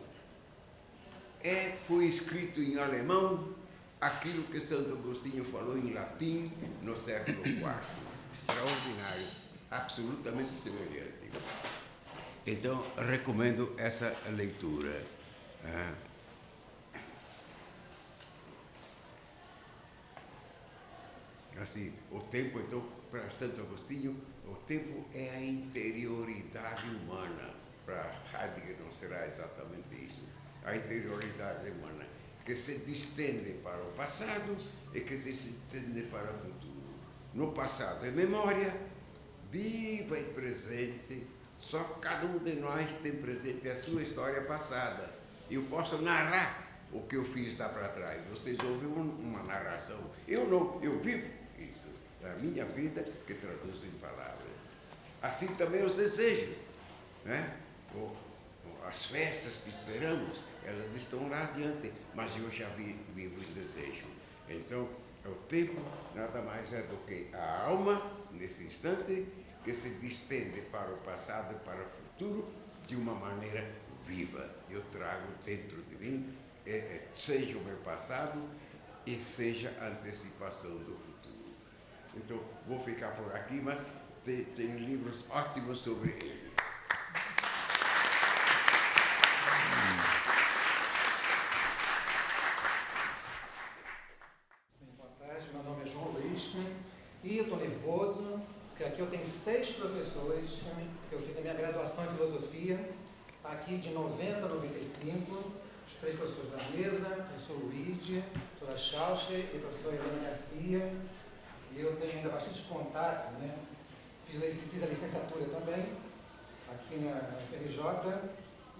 Foi escrito em alemão aquilo que Santo Agostinho falou em latim no século IV. Extraordinário, absolutamente semelhante. Então, recomendo essa leitura. Assim, o tempo, então, para Santo Agostinho, o tempo é a interioridade humana. Para Heidegger não será exatamente isso. A interioridade humana, que se distende para o passado e que se estende para o futuro. No passado é memória, viva e presente, só cada um de nós tem presente a sua história passada. Eu posso narrar o que eu fiz lá para trás. Vocês ouvem uma narração. Eu vivo isso. É a minha vida que traduz em palavras. Assim também os desejos, né? As festas que esperamos, elas estão lá adiante, mas eu já vivo em desejo. Então, o tempo nada mais é do que a alma, nesse instante, que se distende para o passado e para o futuro de uma maneira viva. Eu trago dentro de mim, seja o meu passado e seja a antecipação do futuro. Então, vou ficar por aqui, mas tem livros ótimos sobre ele. porque aqui eu tenho 6 professores, que eu fiz a minha graduação em filosofia, aqui de 90 a 95, os 3 professores da mesa, o professor Luigi, a professora Schaucher e a professora Helena Garcia, e eu tenho ainda bastante contato, né? Fiz a licenciatura também, aqui na FRJ,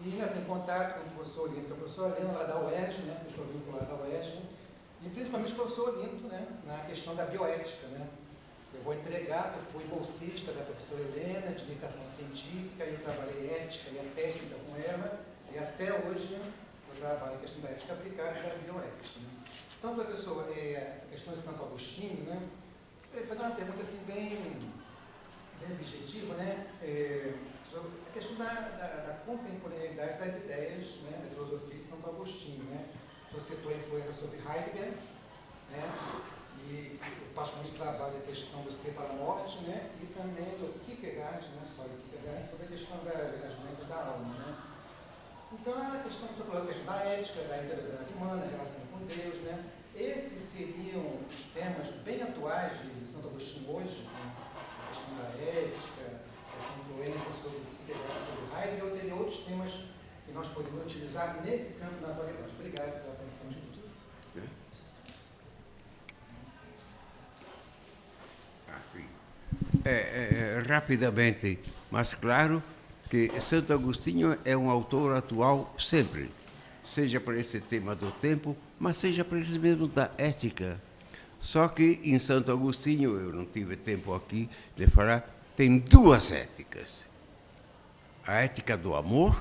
e ainda tenho contato com o professor Olinto, com a professora Helena lá da UERJ, né? Que eu estou vinculado à UERJ, e principalmente o professor Olinto, né? Na questão da bioética, né? Eu vou entregar, eu fui bolsista da professora Helena, de iniciação científica, e eu trabalhei ética e a técnica com ela, e até hoje eu trabalho a questão da ética aplicada e da bioética. Né? Então, professor, a questão de Santo Agostinho, né? Eu vou dar uma pergunta assim bem objetiva, né? Sobre a questão da contemporaneidade das ideias, né? Da filosofia de Santo Agostinho, né? Você citou a influência sobre Heidegger, né? E eu particularmente trabalho a questão do ser para a morte, né? E também do Kierkegaard, né? Sobre a questão das doenças da alma, né? Então, a questão que você falou, a questão da ética, da integridade humana, a relação com Deus, né? Esses seriam os temas bem atuais de Santo Agostinho hoje, né? A questão da ética, essa influência sobre o Kierkegaard, sobre Heidegger, ou teria outros temas que nós podemos utilizar nesse campo na atualidade. Obrigado pela atenção de tudo. Rapidamente, mas claro que Santo Agostinho é um autor atual sempre, seja para esse tema do tempo, mas seja para esse mesmo da ética. Só que em Santo Agostinho, eu não tive tempo aqui de falar, tem 2 éticas. A ética do amor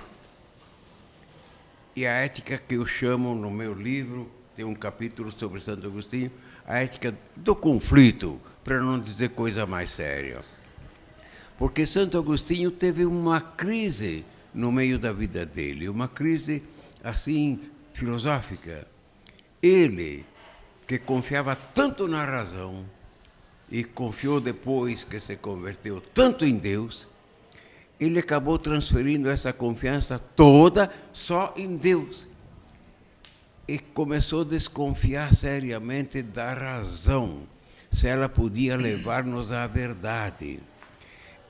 e a ética que eu chamo no meu livro, tem um capítulo sobre Santo Agostinho, a ética do conflito, para não dizer coisa mais séria. Porque Santo Agostinho teve uma crise no meio da vida dele, uma crise, assim, filosófica. Ele, que confiava tanto na razão, e confiou depois que se converteu tanto em Deus, ele acabou transferindo essa confiança toda só em Deus. E começou a desconfiar seriamente da razão, se ela podia levar-nos à verdade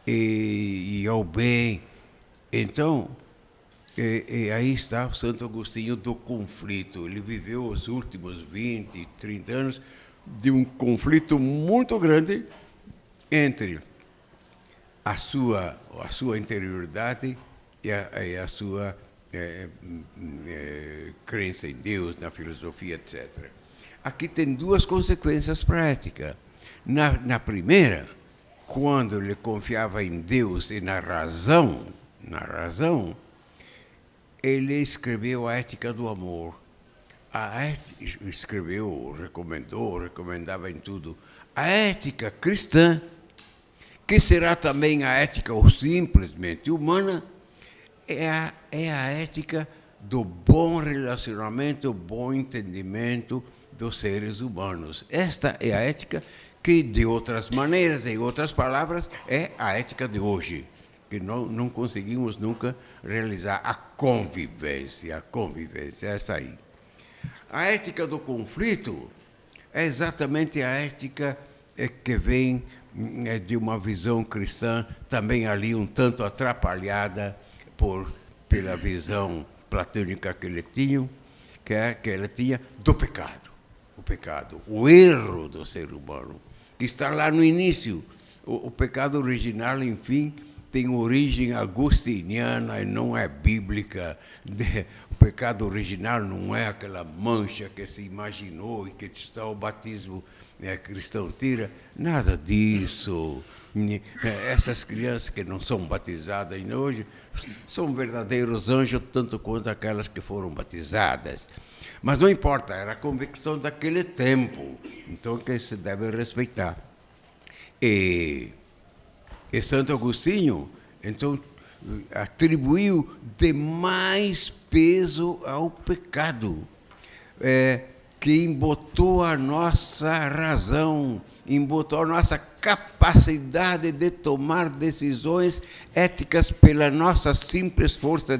e ao bem. Então, aí está o Santo Agostinho do conflito. Ele viveu os últimos 20, 30 anos de um conflito muito grande entre a sua interioridade e a sua crença em Deus, na filosofia, etc. Aqui tem 2 consequências para a ética. Na primeira, quando ele confiava em Deus e na razão, ele escreveu a Ética do Amor. Escreveu, recomendava em tudo. A ética cristã, que será também a ética ou simplesmente humana, é a ética do bom relacionamento, bom entendimento dos seres humanos. Esta é a ética que, de outras maneiras, em outras palavras, é a ética de hoje, que não conseguimos nunca realizar a convivência, essa aí. A ética do conflito é exatamente a ética que vem de uma visão cristã, também ali um tanto atrapalhada pela visão platônica que ele tinha do pecado. O erro do ser humano, que está lá no início. O pecado original, enfim, tem origem agostiniana e não é bíblica. O pecado original não é aquela mancha que se imaginou e que está o batismo cristão tira. Nada disso. Essas crianças que não são batizadas ainda hoje são verdadeiros anjos, tanto quanto aquelas que foram batizadas. Mas não importa, era a convicção daquele tempo, então que se deve respeitar. E Santo Agostinho, então, atribuiu demais peso ao pecado, que embotou a nossa razão, embotou a nossa capacidade de tomar decisões éticas pela nossa simples força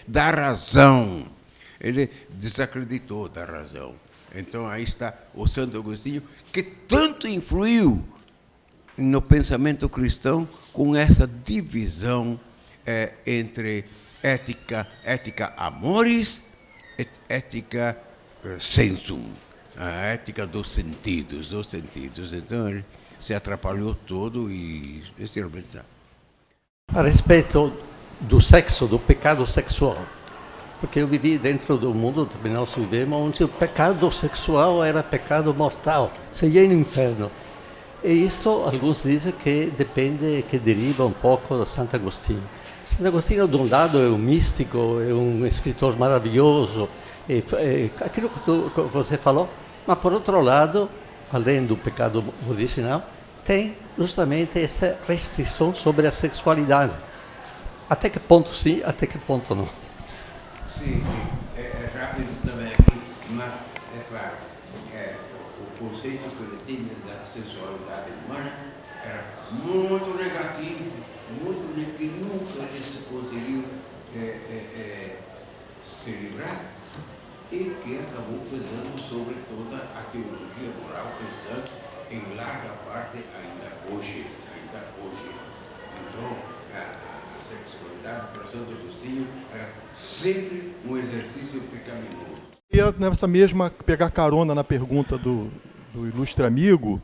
da razão. Ele desacreditou da razão. Então, aí está o Santo Agostinho, que tanto influiu no pensamento cristão com essa divisão entre ética amoris e ética sensum, a ética dos sentidos. Então ele se atrapalhou todo e realmente... A respeito do sexo, do pecado sexual. Porque eu vivi dentro do mundo que nós vivemos, onde o pecado sexual era pecado mortal, se ia no inferno. E isso, alguns dizem que depende, que deriva um pouco de Santo Agostinho. Santo Agostinho, de um lado, é um místico, é um escritor maravilhoso, aquilo que você falou, mas por outro lado, além do pecado original, tem justamente esta restrição sobre a sexualidade. Até que ponto sim, até que ponto não. Sim, é rápido também aqui, mas é claro, o conceito que ele tinha da sexualidade humana era muito negativo, que nunca ele conseguiu se livrar e que acabou pesando sobre toda a teologia moral cristã em larga parte ainda hoje. Então, a sexualidade para Santo Agostinho era sempre um exercício pecaminoso. E nessa mesma, pegar carona na pergunta do ilustre amigo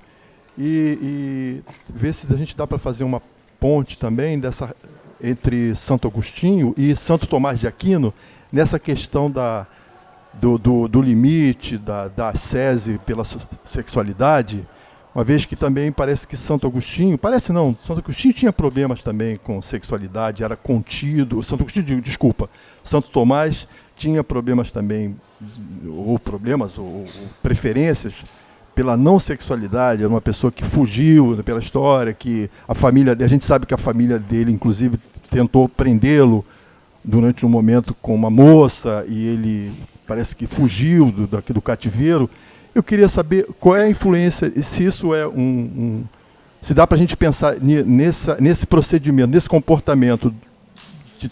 e ver se a gente dá para fazer uma ponte também entre Santo Agostinho e Santo Tomás de Aquino, nessa questão do limite, da ascese pela sexualidade, uma vez que também parece que Santo Agostinho tinha problemas também com sexualidade, era contido. Santo Tomás tinha problemas também, ou preferências pela não sexualidade, era uma pessoa que fugiu pela história, que a gente sabe que a família dele, inclusive, tentou prendê-lo durante um momento com uma moça, e ele parece que fugiu do cativeiro. Eu queria saber qual é a influência, se isso é se dá para a gente pensar nesse procedimento, nesse comportamento,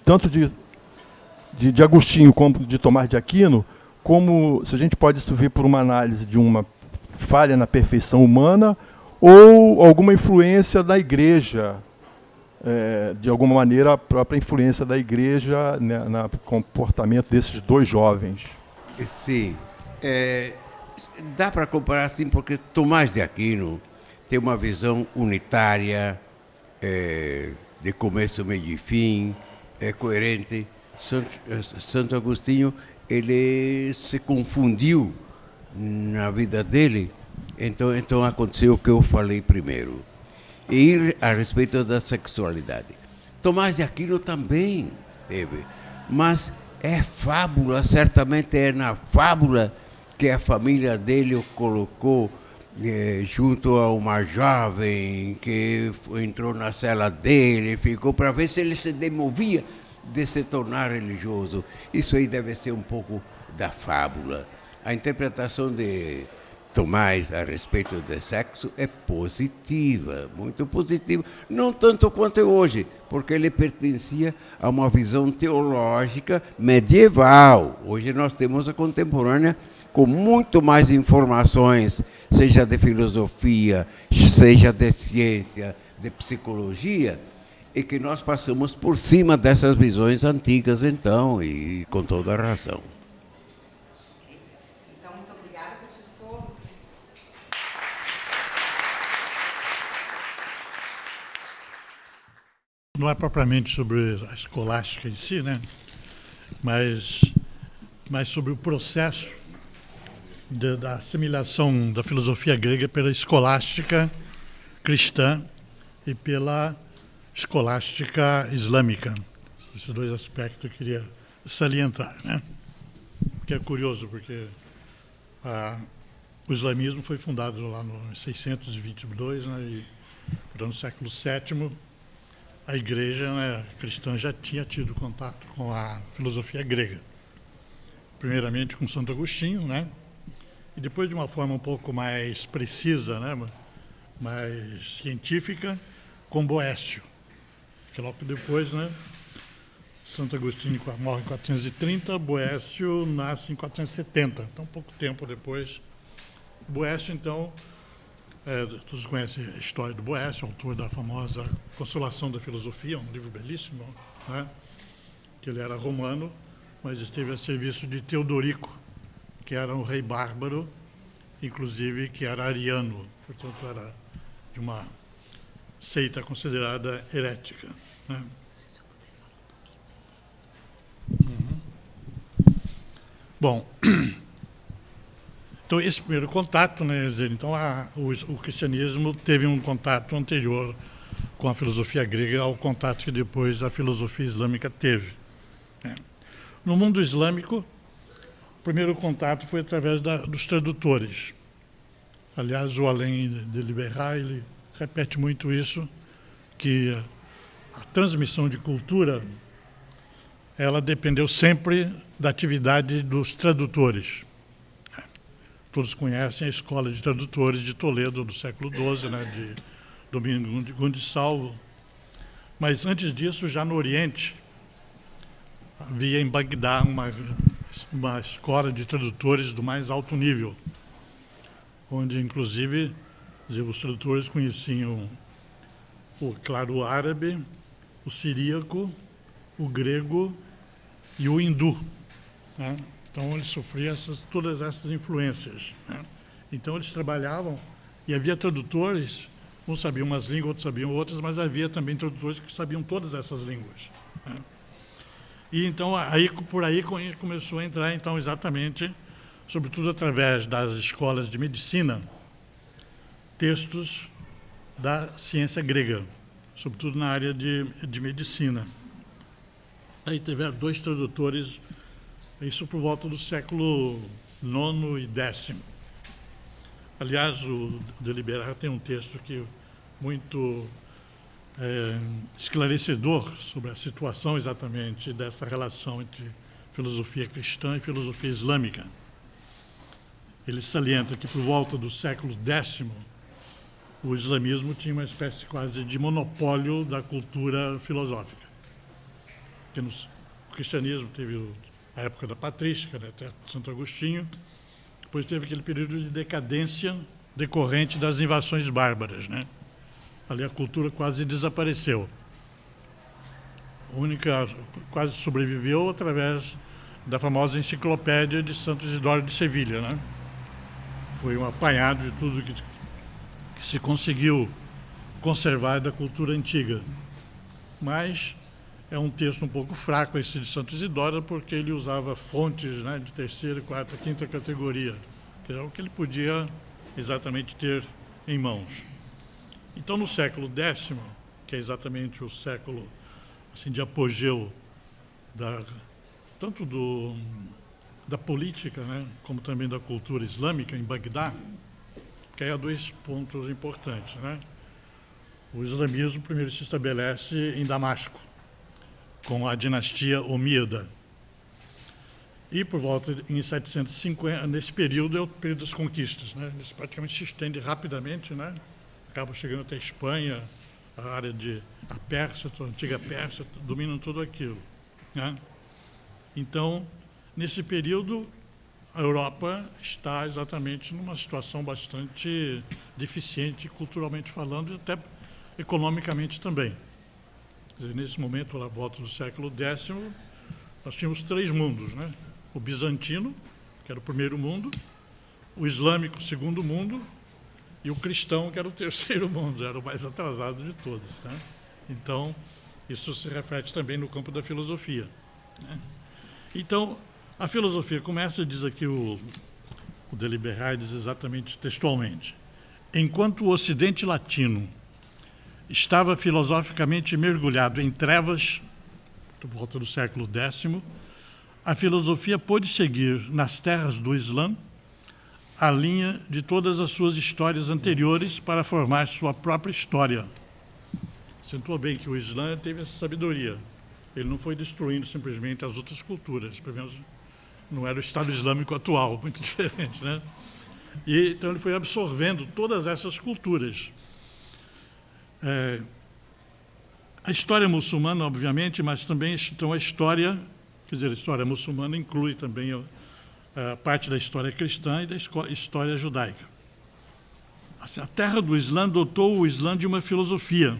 tanto de Agostinho como de Tomás de Aquino, como se a gente pode ver por uma análise de uma falha na perfeição humana ou alguma influência da Igreja, de alguma maneira a própria influência da Igreja, né, no comportamento desses dois jovens. Sim. Dá para comparar assim, porque Tomás de Aquino tem uma visão unitária, de começo, meio e fim, é coerente. Santo Agostinho, ele se confundiu na vida dele, então aconteceu o que eu falei primeiro. E a respeito da sexualidade. Tomás de Aquino também teve, mas é fábula, certamente é na fábula que a família dele o colocou junto a uma jovem que entrou na cela dele, ficou para ver se ele se demovia de se tornar religioso. Isso aí deve ser um pouco da fábula. A interpretação de Tomás a respeito do sexo é positiva, muito positiva, não tanto quanto é hoje, porque ele pertencia a uma visão teológica medieval. Hoje nós temos a contemporânea com muito mais informações, seja de filosofia, seja de ciência, de psicologia, e que nós passamos por cima dessas visões antigas, então, e com toda a razão. Então, muito obrigada, professor. Não é propriamente sobre a escolástica em si, né? Mas sobre o processo da assimilação da filosofia grega pela escolástica cristã e pela escolástica islâmica. Esses dois aspectos eu queria salientar, né? Que é curioso, porque o islamismo foi fundado lá no 622, né? E no século VII, a igreja, né, cristã já tinha tido contato com a filosofia grega. Primeiramente com Santo Agostinho, né? E depois de uma forma um pouco mais precisa, né, mais científica, com Boécio. Que logo depois, né, Santo Agostinho morre em 430, Boécio nasce em 470. Então, pouco tempo depois, Boécio, então, Todos conhecem a história do Boécio, autor da famosa Consolação da Filosofia, um livro belíssimo, né? Que ele era romano, mas esteve a serviço de Teodorico, que era um rei bárbaro, inclusive que era ariano, portanto era de uma seita considerada herética, né? Bom, então esse primeiro contato, né, então o cristianismo teve um contato anterior com a filosofia grega ao contato que depois a filosofia islâmica teve, né? No mundo islâmico, o primeiro contato foi através dos tradutores. Aliás, o Alain de Libérard, ele repete muito isso, que a transmissão de cultura, ela dependeu sempre da atividade dos tradutores. Todos conhecem a Escola de Tradutores de Toledo, do século XII, né, de Domingo de Gonçalves. Mas antes disso, já no Oriente, havia em Bagdá uma escola de tradutores do mais alto nível, onde, inclusive, os tradutores conheciam, o árabe, o siríaco, o grego e o hindu, né? Então, ele sofria todas essas influências, né? Então, eles trabalhavam, e havia tradutores, uns sabiam umas línguas, outros sabiam outras, mas havia também tradutores que sabiam todas essas línguas, né? E, então, por aí começou a entrar, então, exatamente, sobretudo através das escolas de medicina, textos da ciência grega, sobretudo na área de medicina. Aí tiveram 2 tradutores, isso por volta do século IX e X. Aliás, o de Libérard tem um texto que muito esclarecedor sobre a situação exatamente dessa relação entre filosofia cristã e filosofia islâmica. Ele salienta que por volta do século X, o islamismo tinha uma espécie quase de monopólio da cultura filosófica. Porque o cristianismo teve a época da patrística, né, até Santo Agostinho, depois teve aquele período de decadência decorrente das invasões bárbaras, né? Ali a cultura quase desapareceu. A única quase sobreviveu através da famosa enciclopédia de Santo Isidoro de Sevilha, né? Foi um apanhado de tudo que se conseguiu conservar da cultura antiga. Mas é um texto um pouco fraco esse de Santo Isidoro, porque ele usava fontes, né, de terceira, quarta, quinta categoria, que era o que ele podia exatamente ter em mãos. Então, no século X, que é exatamente o século assim, de apogeu tanto da política, né, como também da cultura islâmica em Bagdá, que há 2 pontos importantes, né? O islamismo primeiro se estabelece em Damasco, com a dinastia omíada. E por volta em 750, nesse período é o período das conquistas, né? Ele praticamente se estende rapidamente, né? Acaba chegando até a Espanha, a área a Pérsia, a antiga Pérsia, dominam tudo aquilo, né? Então, nesse período, a Europa está exatamente numa situação bastante deficiente, culturalmente falando, e até economicamente também. Quer dizer, nesse momento, à volta do século X, nós tínhamos 3 mundos, né? O bizantino, que era o primeiro mundo, o islâmico, o segundo mundo, e o cristão, que era o terceiro mundo, era o mais atrasado de todos, né? Então, isso se reflete também no campo da filosofia, né? Então, a filosofia começa, diz aqui o de Libérard, diz exatamente textualmente: enquanto o Ocidente latino estava filosoficamente mergulhado em trevas, por volta do século X, a filosofia pôde seguir nas terras do Islã a linha de todas as suas histórias anteriores para formar sua própria história. Acentua bem que o Islã teve essa sabedoria. Ele não foi destruindo simplesmente as outras culturas, pelo menos não era o Estado Islâmico atual, muito diferente, né? E, então ele foi absorvendo todas essas culturas. A história muçulmana, obviamente, mas também então, a história, quer dizer, a história muçulmana inclui também a parte da história cristã e da história judaica. assim, a terra do Islã dotou o Islã de uma filosofia,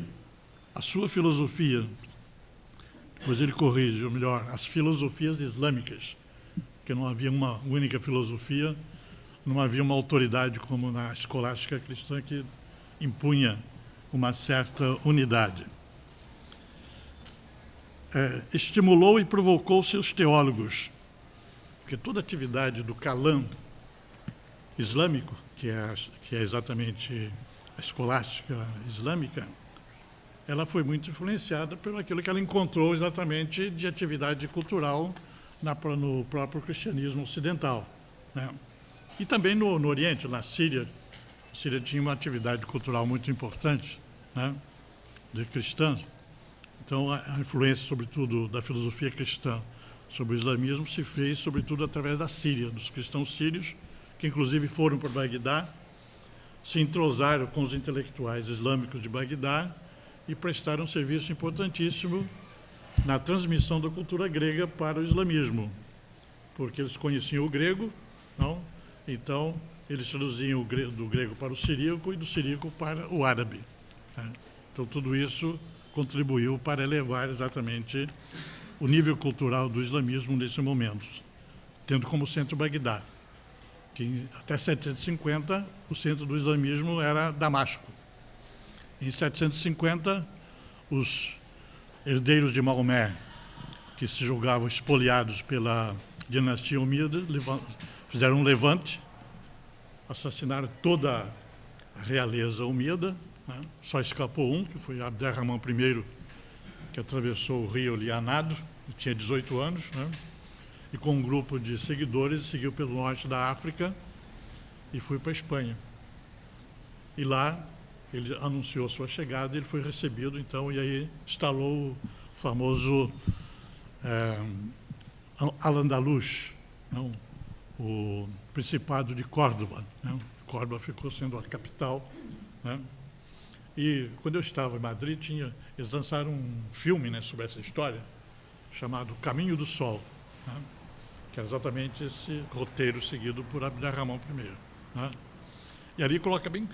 a sua filosofia. Depois ele corrige, ou melhor, as filosofias islâmicas, porque não havia uma única filosofia, não havia uma autoridade como na escolástica cristã que impunha uma certa unidade. Estimulou e provocou seus teólogos, porque toda atividade do Kalam islâmico, que é exatamente a escolástica islâmica, ela foi muito influenciada pelo aquilo que ela encontrou exatamente de atividade cultural no próprio cristianismo ocidental, né? E também no Oriente, na Síria. A Síria tinha uma atividade cultural muito importante, né, de cristãs. Então, a influência, sobretudo, da filosofia cristã sobre o islamismo se fez, sobretudo, através da Síria, dos cristãos sírios, que inclusive foram para Bagdá, se entrosaram com os intelectuais islâmicos de Bagdá e prestaram um serviço importantíssimo na transmissão da cultura grega para o islamismo, porque eles conheciam o grego, não? Então eles traduziam do grego para o siríaco e do siríaco para o árabe, né? Então tudo isso contribuiu para elevar exatamente o nível cultural do islamismo nesse momento, tendo como centro Bagdá, que até 750 o centro do islamismo era Damasco. Em 750, os herdeiros de Maomé, que se julgavam espoliados pela dinastia Umida, fizeram um levante, assassinaram toda a realeza umida, né? Só escapou um, que foi Abderramão I, que atravessou o rio Lianado, tinha 18 anos, né? E com um grupo de seguidores seguiu pelo norte da África e foi para a Espanha. E lá ele anunciou sua chegada, ele foi recebido, então, e aí instalou o famoso Al-Andalus, não? O Principado de Córdoba, né? Córdoba ficou sendo a capital, né? E quando eu estava em Madrid, eles lançaram um filme, né, sobre essa história, chamado Caminho do Sol, né? Que é exatamente esse roteiro seguido por Abderramão I, né? E ali coloca bem,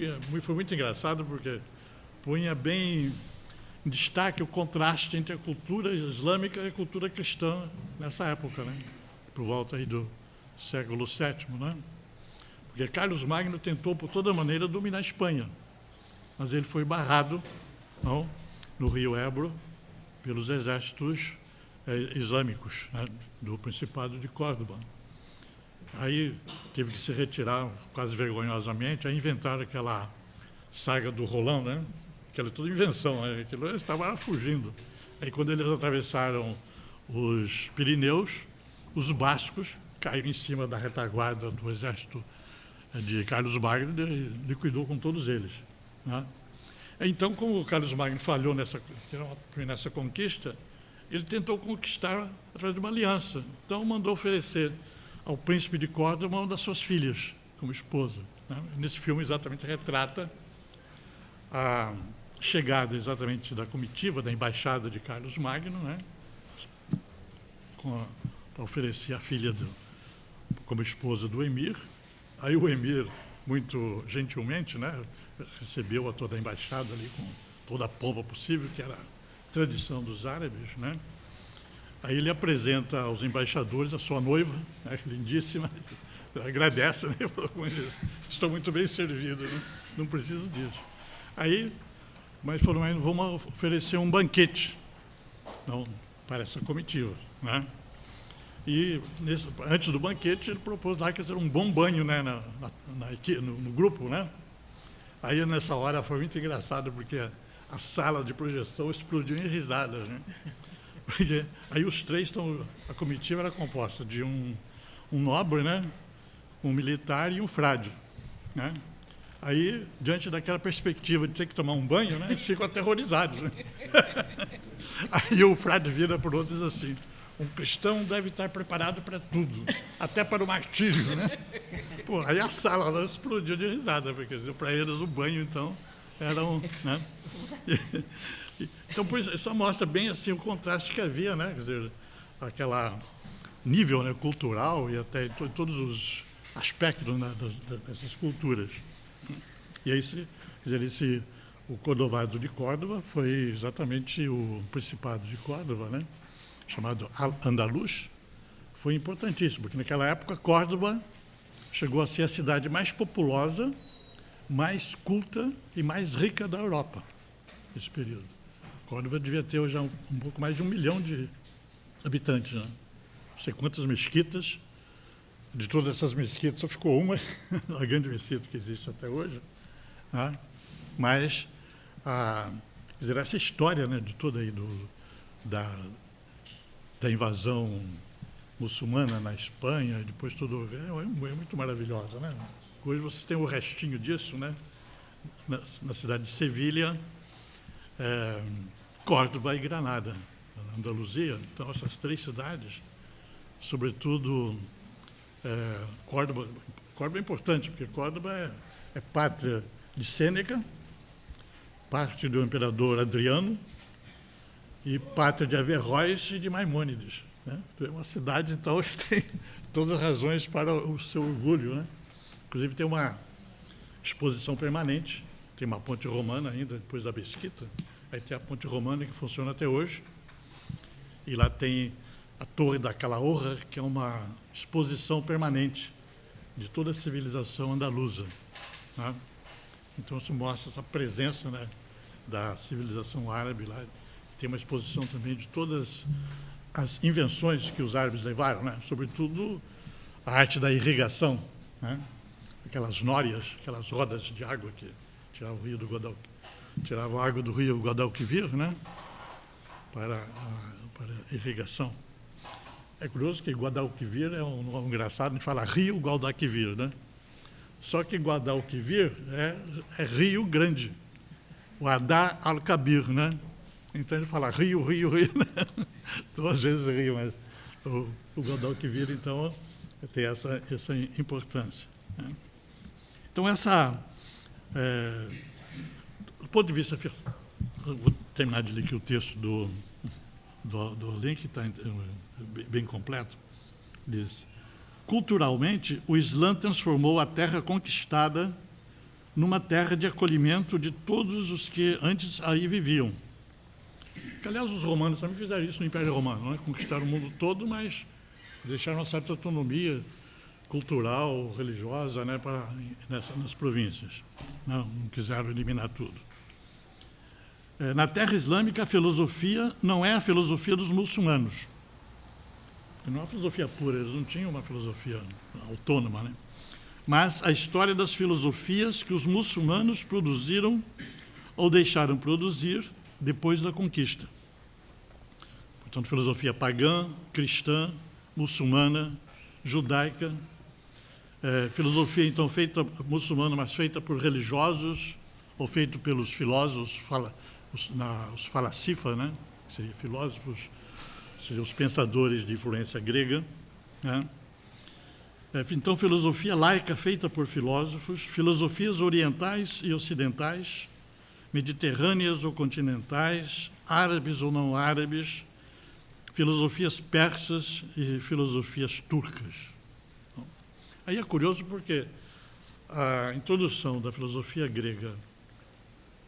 foi muito engraçado, porque punha bem em destaque o contraste entre a cultura islâmica e a cultura cristã nessa época, né? Por volta aí do século VII, né? Porque Carlos Magno tentou, por toda maneira, dominar a Espanha, mas ele foi barrado, não, no rio Ebro pelos exércitos islâmicos, né, do Principado de Córdoba. Aí teve que se retirar, quase vergonhosamente, aí inventaram aquela saga do Roland, né? Aquela toda invenção, né? Aquilo eles estavam fugindo. Aí quando eles atravessaram os Pirineus, os bascos caíram em cima da retaguarda do exército de Carlos Magno e liquidou com todos eles, né? Então, como o Carlos Magno falhou nessa conquista, ele tentou conquistar através de uma aliança. Então, mandou oferecer ao príncipe de Córdoba uma das suas filhas como esposa, né? Nesse filme exatamente retrata a chegada exatamente da comitiva, da embaixada de Carlos Magno, né? Para oferecer a filha como esposa do emir. Aí o emir, muito gentilmente, né, recebeu a toda a embaixada ali com toda a pompa possível, que era a tradição dos árabes, né? Aí ele apresenta aos embaixadores a sua noiva, né, lindíssima, agradece, né, falou, estou muito bem servido, né, não preciso disso. Aí, mas falou, mas vamos oferecer um banquete, não, para essa comitiva, né? E antes do banquete ele propôs lá que era um bom banho, né, no grupo, né? Aí nessa hora foi muito engraçado, porque a sala de projeção explodiu em risadas, né? Porque aí os três a comitiva era composta de um nobre, né, um militar e um frade, né? Aí, diante daquela perspectiva de ter que tomar um banho, né, eles ficam aterrorizados, né? Aí o frade vira para o outro e diz assim: um cristão deve estar preparado para tudo, até para o martírio, né? Pô, aí a sala lá explodiu de risada, porque para eles o banho, então, era um, né? Então, isso mostra bem assim o contraste que havia, né? Quer dizer, aquela nível, né, cultural e até todos os aspectos, né, dessas culturas. E aí, quer dizer, o Cordovado de Córdoba foi exatamente o Principado de Córdoba, né? Chamado Al-Andalus, foi importantíssimo, porque naquela época Córdoba chegou a ser a cidade mais populosa, mais culta e mais rica da Europa, nesse período. Córdoba devia ter já um pouco mais de 1 milhão de habitantes, né? Não sei quantas mesquitas. De todas essas mesquitas só ficou uma, a grande mesquita que existe até hoje. Né? Mas, quer dizer, essa história, né, de toda aí da invasão muçulmana na Espanha, depois tudo, é muito maravilhosa, né? Hoje vocês têm o restinho disso, né? Na cidade de Sevilha, Córdoba e Granada, na Andaluzia. Então, essas 3 cidades, sobretudo, Córdoba é importante, porque Córdoba é pátria de Sêneca, parte do imperador Adriano e pátria de Averroes e de Maimônides. Né? É uma cidade, então, que tem todas as razões para o seu orgulho. Né? Inclusive, tem uma exposição permanente, tem uma ponte romana ainda, depois da Mesquita, aí tem a ponte romana que funciona até hoje, e lá tem a Torre da Calahorra, que é uma exposição permanente de toda a civilização andaluza. Né? Então, isso mostra essa presença, né, da civilização árabe lá. Tem uma exposição também de todas as invenções que os árabes levaram, né? Sobretudo a arte da irrigação, né? Aquelas nórias, aquelas rodas de água que tiravam o rio do tiravam a água do rio Guadalquivir, né? para a irrigação. É curioso que Guadalquivir é um engraçado, a gente fala Rio Guadalquivir, né? Só que Guadalquivir é Rio Grande, o Adá al-Kabir, né? Então ele fala Rio, né? Então às vezes Rio, mas o Guadalquivir, então, tem essa importância. Né? Então do ponto de vista, vou terminar de ler aqui o texto do link, que está bem completo, diz: culturalmente, o Islã transformou a terra conquistada numa terra de acolhimento de todos os que antes aí viviam. Que, aliás, os romanos também fizeram isso no Império Romano, né? Conquistaram o mundo todo, mas deixaram uma certa autonomia cultural, religiosa, né, nas províncias. Não quiseram eliminar tudo. Na terra islâmica, a filosofia não é a filosofia dos muçulmanos. Não é uma filosofia pura, eles não tinham uma filosofia autônoma, né? Mas a história das filosofias que os muçulmanos produziram ou deixaram produzir depois da conquista. Portanto, filosofia pagã, cristã, muçulmana, judaica, filosofia, então, feita muçulmana, mas feita por religiosos, ou feita pelos filósofos, os falasifa, né? Que seriam filósofos, seriam os pensadores de influência grega, né? Então, filosofia laica feita por filósofos, filosofias orientais e ocidentais, mediterrâneas ou continentais, árabes ou não árabes, filosofias persas e filosofias turcas. Aí é curioso porque a introdução da filosofia grega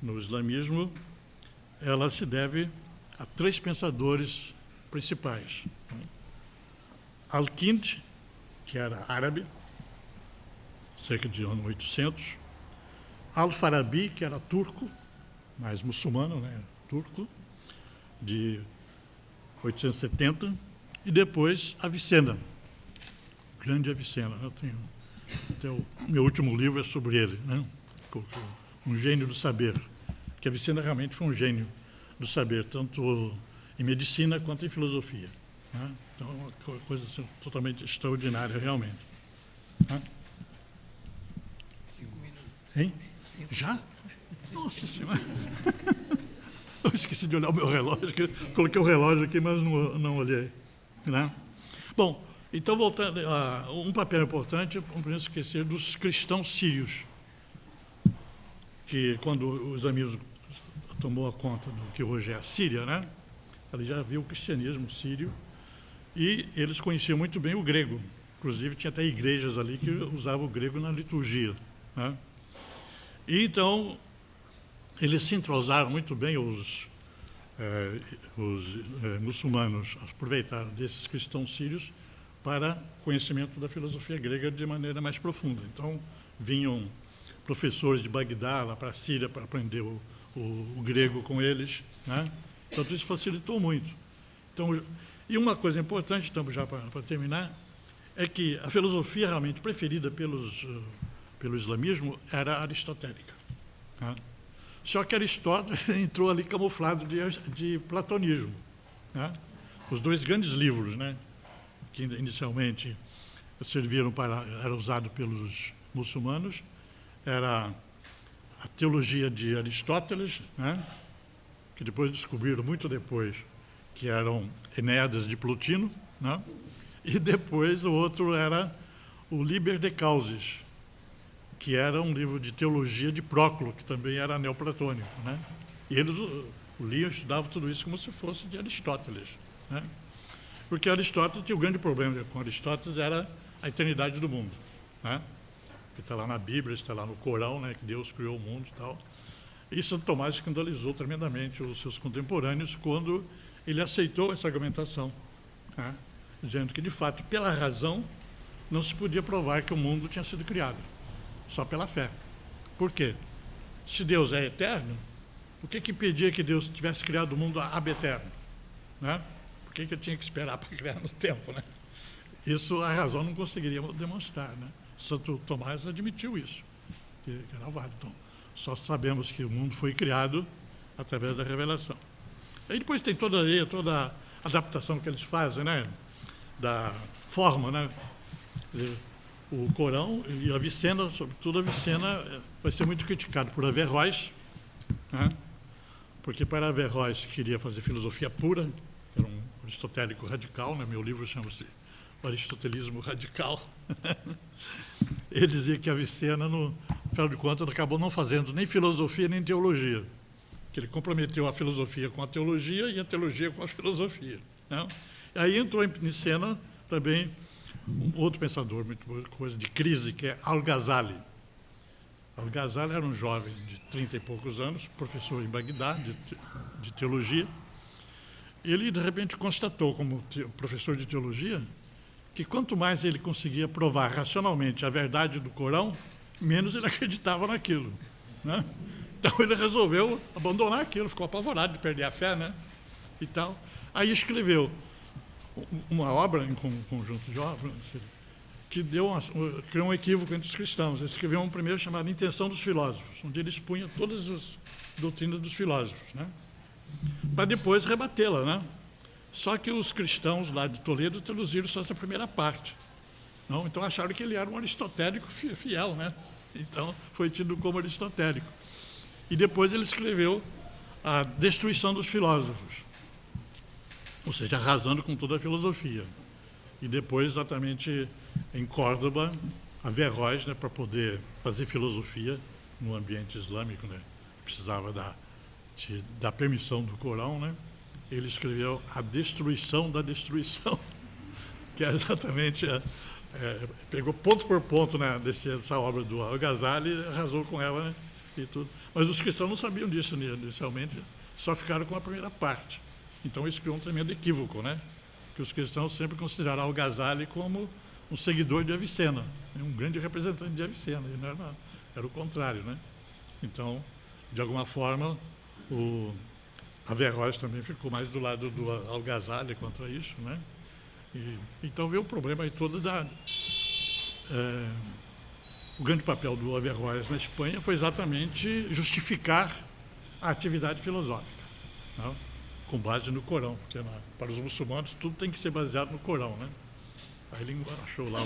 no islamismo, ela se deve a 3 pensadores principais. Al-Kind, que era árabe, cerca de ano 800, Al-Farabi, que era turco, mais muçulmano, né, turco, de 870, e depois Avicena, o grande Avicena. O meu último livro é sobre ele, né, um gênio do saber, que Avicena realmente foi um gênio do saber, tanto em medicina quanto em filosofia. Né? Então, é uma coisa assim, totalmente extraordinária, realmente. Né? 5 minutos. Hein? Já? Nossa Senhora! Eu esqueci de olhar o meu relógio, coloquei o relógio aqui, mas não olhei. Né? Bom, então, voltando a um papel importante, não podemos esquecer dos cristãos sírios, que quando o islamismo tomou a conta do que hoje é a Síria, né? Ali já havia o cristianismo sírio, e eles conheciam muito bem o grego. Inclusive, tinha até igrejas ali que usavam o grego na liturgia. Né? E então eles se entrosaram muito bem, os muçulmanos aproveitaram desses cristãos sírios para conhecimento da filosofia grega de maneira mais profunda. Então, vinham professores de Bagdá lá para a Síria para aprender o grego com eles, né? Então, isso facilitou muito. Então, e uma coisa importante, estamos já para terminar, é que a filosofia realmente preferida pelo islamismo era a aristotélica, né? Só que Aristóteles entrou ali camuflado de platonismo, né? Os dois grandes livros, né, que inicialmente eram usados pelos muçulmanos, era a teologia de Aristóteles, né, que depois descobriram, muito depois, que eram Enéadas de Plotino, né, e depois o outro era o Liber de Causis, que era um livro de teologia de Próclo, que também era neoplatônico, né? E eles liam e estudavam tudo isso como se fosse de Aristóteles, né? Porque Aristóteles tinha o grande problema com Aristóteles era a eternidade do mundo, né? Que está lá na Bíblia, está lá no Corão, né? Que Deus criou o mundo e tal. E Santo Tomás escandalizou tremendamente os seus contemporâneos quando ele aceitou essa argumentação, né? Dizendo que, de fato, pela razão, não se podia provar que o mundo tinha sido criado. Só pela fé. Por quê? Se Deus é eterno, o que impedia que Deus tivesse criado o mundo ab eterno, né? Por que eu tinha que esperar para criar no tempo, né? Isso a razão não conseguiria demonstrar, né? Santo Tomás admitiu isso, que era válido. Então, só sabemos que o mundo foi criado através da revelação. Aí depois tem toda a adaptação que eles fazem, né? Da forma, né? Quer dizer, o Corão e a Avicena, sobretudo a Avicena, vai ser muito criticado por Averroes, né? Porque para Averroes queria fazer filosofia pura, era um aristotélico radical, né? Meu livro chama-se O Aristotelismo Radical. Ele dizia que a Avicena, no final de contas, acabou não fazendo nem filosofia nem teologia, que ele comprometeu a filosofia com a teologia e a teologia com a filosofia, né? E aí entrou em cena também um outro pensador, muito coisa de crise, que é Al-Ghazali. Al-Ghazali era um jovem de 30 e poucos anos, professor em Bagdá, de teologia. E ele, de repente, constatou, como professor de teologia, que quanto mais ele conseguia provar racionalmente a verdade do Corão, menos ele acreditava naquilo, né? Então, ele resolveu abandonar aquilo, ficou apavorado de perder a fé, né? E tal. Aí escreveu uma obra, em conjunto de obras, que criou um equívoco entre os cristãos. Ele escreveu um primeiro chamado Intenção dos Filósofos, onde ele expunha todas as doutrinas dos filósofos, né? Para depois rebatê-la, né? Só que os cristãos lá de Toledo traduziram só essa primeira parte. Não? Então acharam que ele era um aristotélico fiel, né? Então foi tido como aristotélico. E depois ele escreveu A Destruição dos Filósofos, ou seja, arrasando com toda a filosofia. E depois, exatamente em Córdoba, Averroes, né, para poder fazer filosofia no ambiente islâmico, né, precisava da permissão do Corão, né, ele escreveu A Destruição da Destruição, que é exatamente, pegou ponto por ponto, né, dessa obra do Al-Ghazali e arrasou com ela, né, e tudo. Mas os cristãos não sabiam disso inicialmente, só ficaram com a primeira parte. Então isso criou um tremendo equívoco, né? Que os cristãos sempre consideraram Al-Ghazali como um seguidor de Avicena, um grande representante de Avicena, e não era nada, era o contrário, né? Então, de alguma forma, o Averroes também ficou mais do lado do Al-Ghazali contra isso, né? Então veio o problema aí todo o grande papel do Averroes na Espanha foi exatamente justificar a atividade filosófica, né? Com base no Corão, porque para os muçulmanos tudo tem que ser baseado no Corão, né? Aí ele achou lá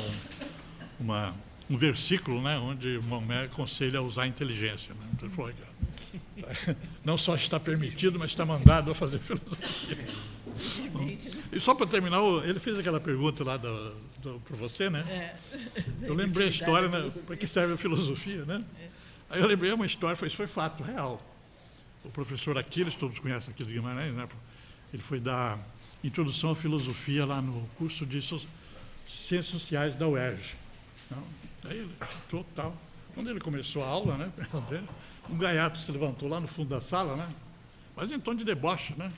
um versículo, né, onde Maomé aconselha a usar a inteligência, né? Então ele falou, não só está permitido, mas está mandado a fazer filosofia. E só para terminar, ele fez aquela pergunta lá para você, né? Eu lembrei a história, né, para que serve a filosofia, né? Aí eu lembrei uma história, isso foi fato real. O professor Aquiles, todos conhecem Aquiles Guimarães, né? Ele foi dar introdução à filosofia lá no curso de Ciências Sociais da UERJ. Não? Aí ele citou tal. Quando ele começou a aula, né, um gaiato se levantou lá no fundo da sala, né, mas em tom de deboche, né?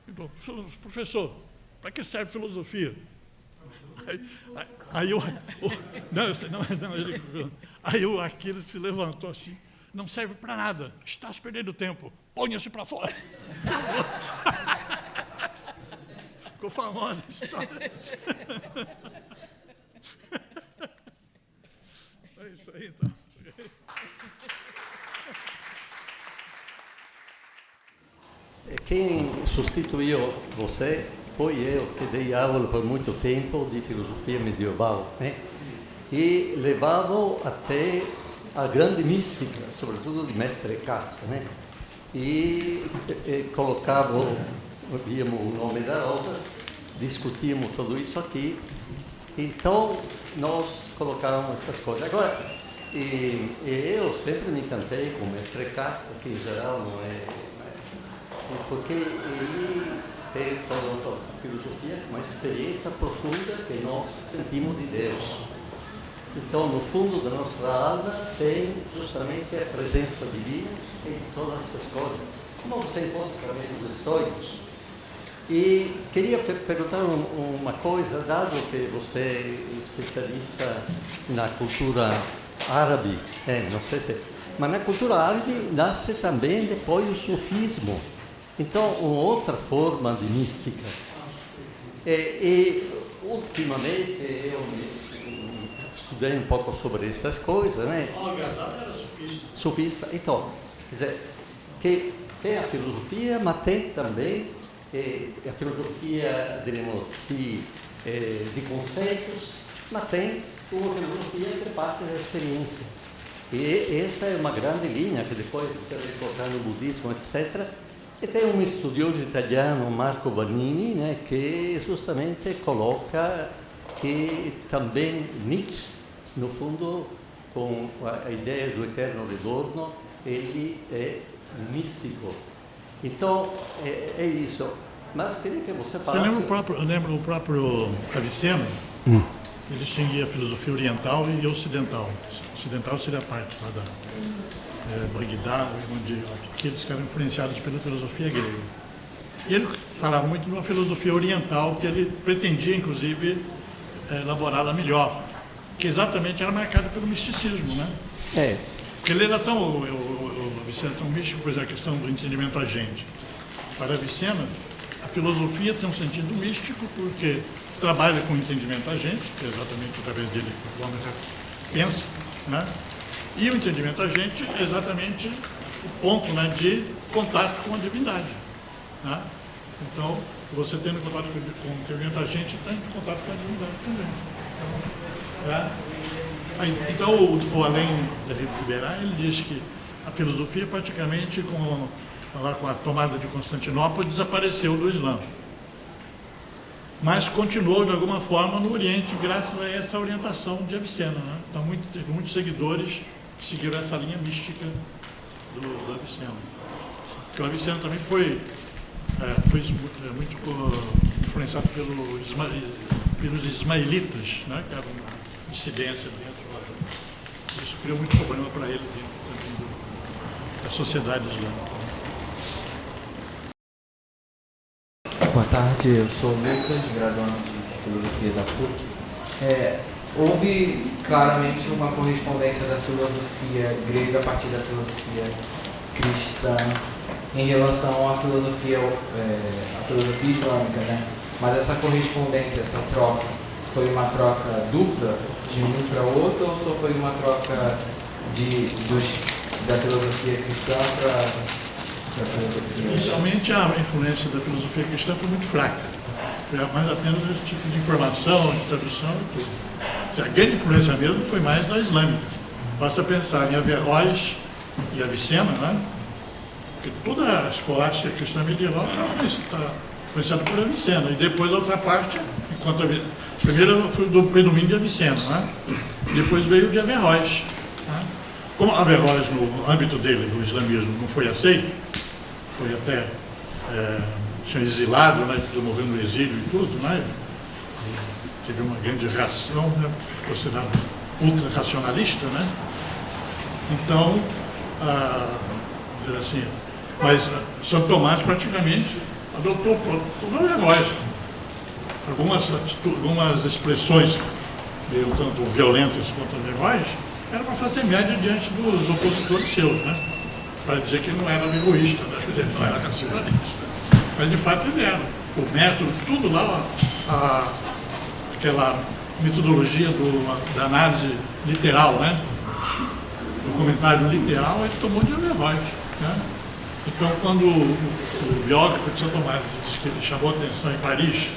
E falou: professor, para que serve filosofia? Aí o Aquiles se levantou assim: não serve para nada, estás perdendo tempo, ponha-se para fora. Ficou famosa a história. É isso aí, então. Quem substituiu você foi eu, que dei aula por muito tempo de filosofia medieval, né? E levava até a grande mística, sobretudo de Mestre Eckhart, né? E colocava, víamos o nome da obra, discutíamos tudo isso aqui. Então, nós colocávamos essas coisas. Agora, eu sempre me encantei com o Mestre Eckhart, que em geral não é... porque ele tem toda uma filosofia, uma experiência profunda que nós sentimos de Deus. Então, no fundo da nossa alma tem justamente a presença divina em todas essas coisas, como você encontra também nos estoicos. E queria perguntar uma coisa, dado que você é especialista na cultura árabe, não sei se... Mas na cultura árabe nasce também depois o sufismo. Então, uma outra forma de mística. E ultimamente, eu estudei um pouco sobre essas coisas, né? Al-Ghazali era sufista. Sufista. Então, quer dizer, que tem a filosofia, mas tem também a filosofia, diremos assim, de conceitos, mas tem uma filosofia que parte da experiência. E essa é uma grande linha que depois você vai colocar no budismo, etc. E tem um estudioso italiano, Marco Vanini, né, que justamente coloca que também Nietzsche, no fundo, com a ideia do eterno retorno, ele é místico. Então, é isso. Mas queria que você falasse... Eu lembro o próprio Avicena, ele distinguia a filosofia oriental e ocidental. Ocidental seria a parte lá da Bagdá, onde aqueles que eram influenciados pela filosofia grega. E ele falava muito de uma filosofia oriental que ele pretendia, inclusive, elaborá-la melhor, que exatamente era marcada pelo misticismo, né? Porque ele era tão, o Avicena tão místico, por exemplo, a questão do entendimento agente. Para Avicena, a filosofia tem um sentido místico porque trabalha com o entendimento agente, que é exatamente através dele que o homem pensa, né? E o entendimento agente é exatamente o ponto, né, de contato com a divindade, né? Então, você tendo contato com o entendimento agente, está em contato com a divindade também. Então, o além da liberar, ele diz que a filosofia, praticamente, com a tomada de Constantinopla, desapareceu do Islã. Mas continuou, de alguma forma, no Oriente, graças a essa orientação de Avicena, né? Então, teve muitos seguidores que seguiram essa linha mística do Avicena. Porque o Avicena também foi muito influenciado pelos ismaelitas, né? Que era uma dissidência dentro. Isso criou muito problema para ele dentro da sociedade islâmica. Boa tarde, eu sou o Lucas, graduando de Filosofia da PUC. Houve claramente uma correspondência da filosofia grega a partir da filosofia cristã em relação à filosofia islâmica, né? Mas essa correspondência, essa troca, foi uma troca dupla de um para o outro ou só foi uma troca da filosofia cristã para a filosofia? Inicialmente a influência da filosofia cristã foi muito fraca. Foi mais apenas esse tipo de informação, de tradução e tudo. A grande influência mesmo foi mais da islâmica. Basta pensar em Averroes e Avicena, né? Porque toda a escolástica cristã medieval está influenciada por Avicena. E depois a outra parte, primeiro foi do predomínio de Avicena, né? Depois veio de Averroes. Né? Como Averroes, no âmbito dele, do islamismo, não foi aceito, foi até tinha exilado, né? Morreu no exílio e tudo, né? Teve uma grande reação, né? Considerado ultra-racionalista, né? Então, vamos dizer assim, mas São Tomás praticamente adotou todo o Averroes. Algumas expressões, meio tanto violentas quanto Averroes, era para fazer média diante dos opositores seus, né? Para dizer que ele não era egoísta, né? Quer dizer, não era racionalista. Mas de fato ele era. O método, tudo lá, aquela metodologia da análise literal, né? O comentário literal, ele tomou de Averroes, né? Então, quando o biógrafo de São Tomás disse que ele chamou a atenção em Paris,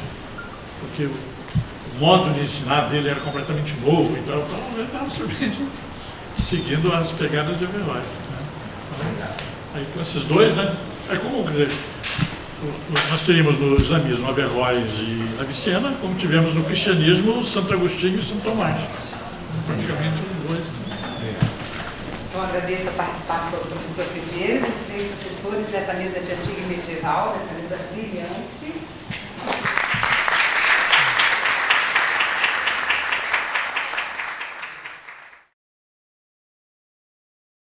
porque o modo de ensinar dele era completamente novo, então ele estava seguindo as pegadas de Averroes, né? Aí com esses dois, né? É como, quer dizer, nós teríamos no islamismo Averroes e Avicena, como tivemos no cristianismo Santo Agostinho e São Tomás. Praticamente os dois. Então, agradeço a participação do professor Silveira e dos três professores dessa mesa de antiga e medieval, dessa mesa brilhante.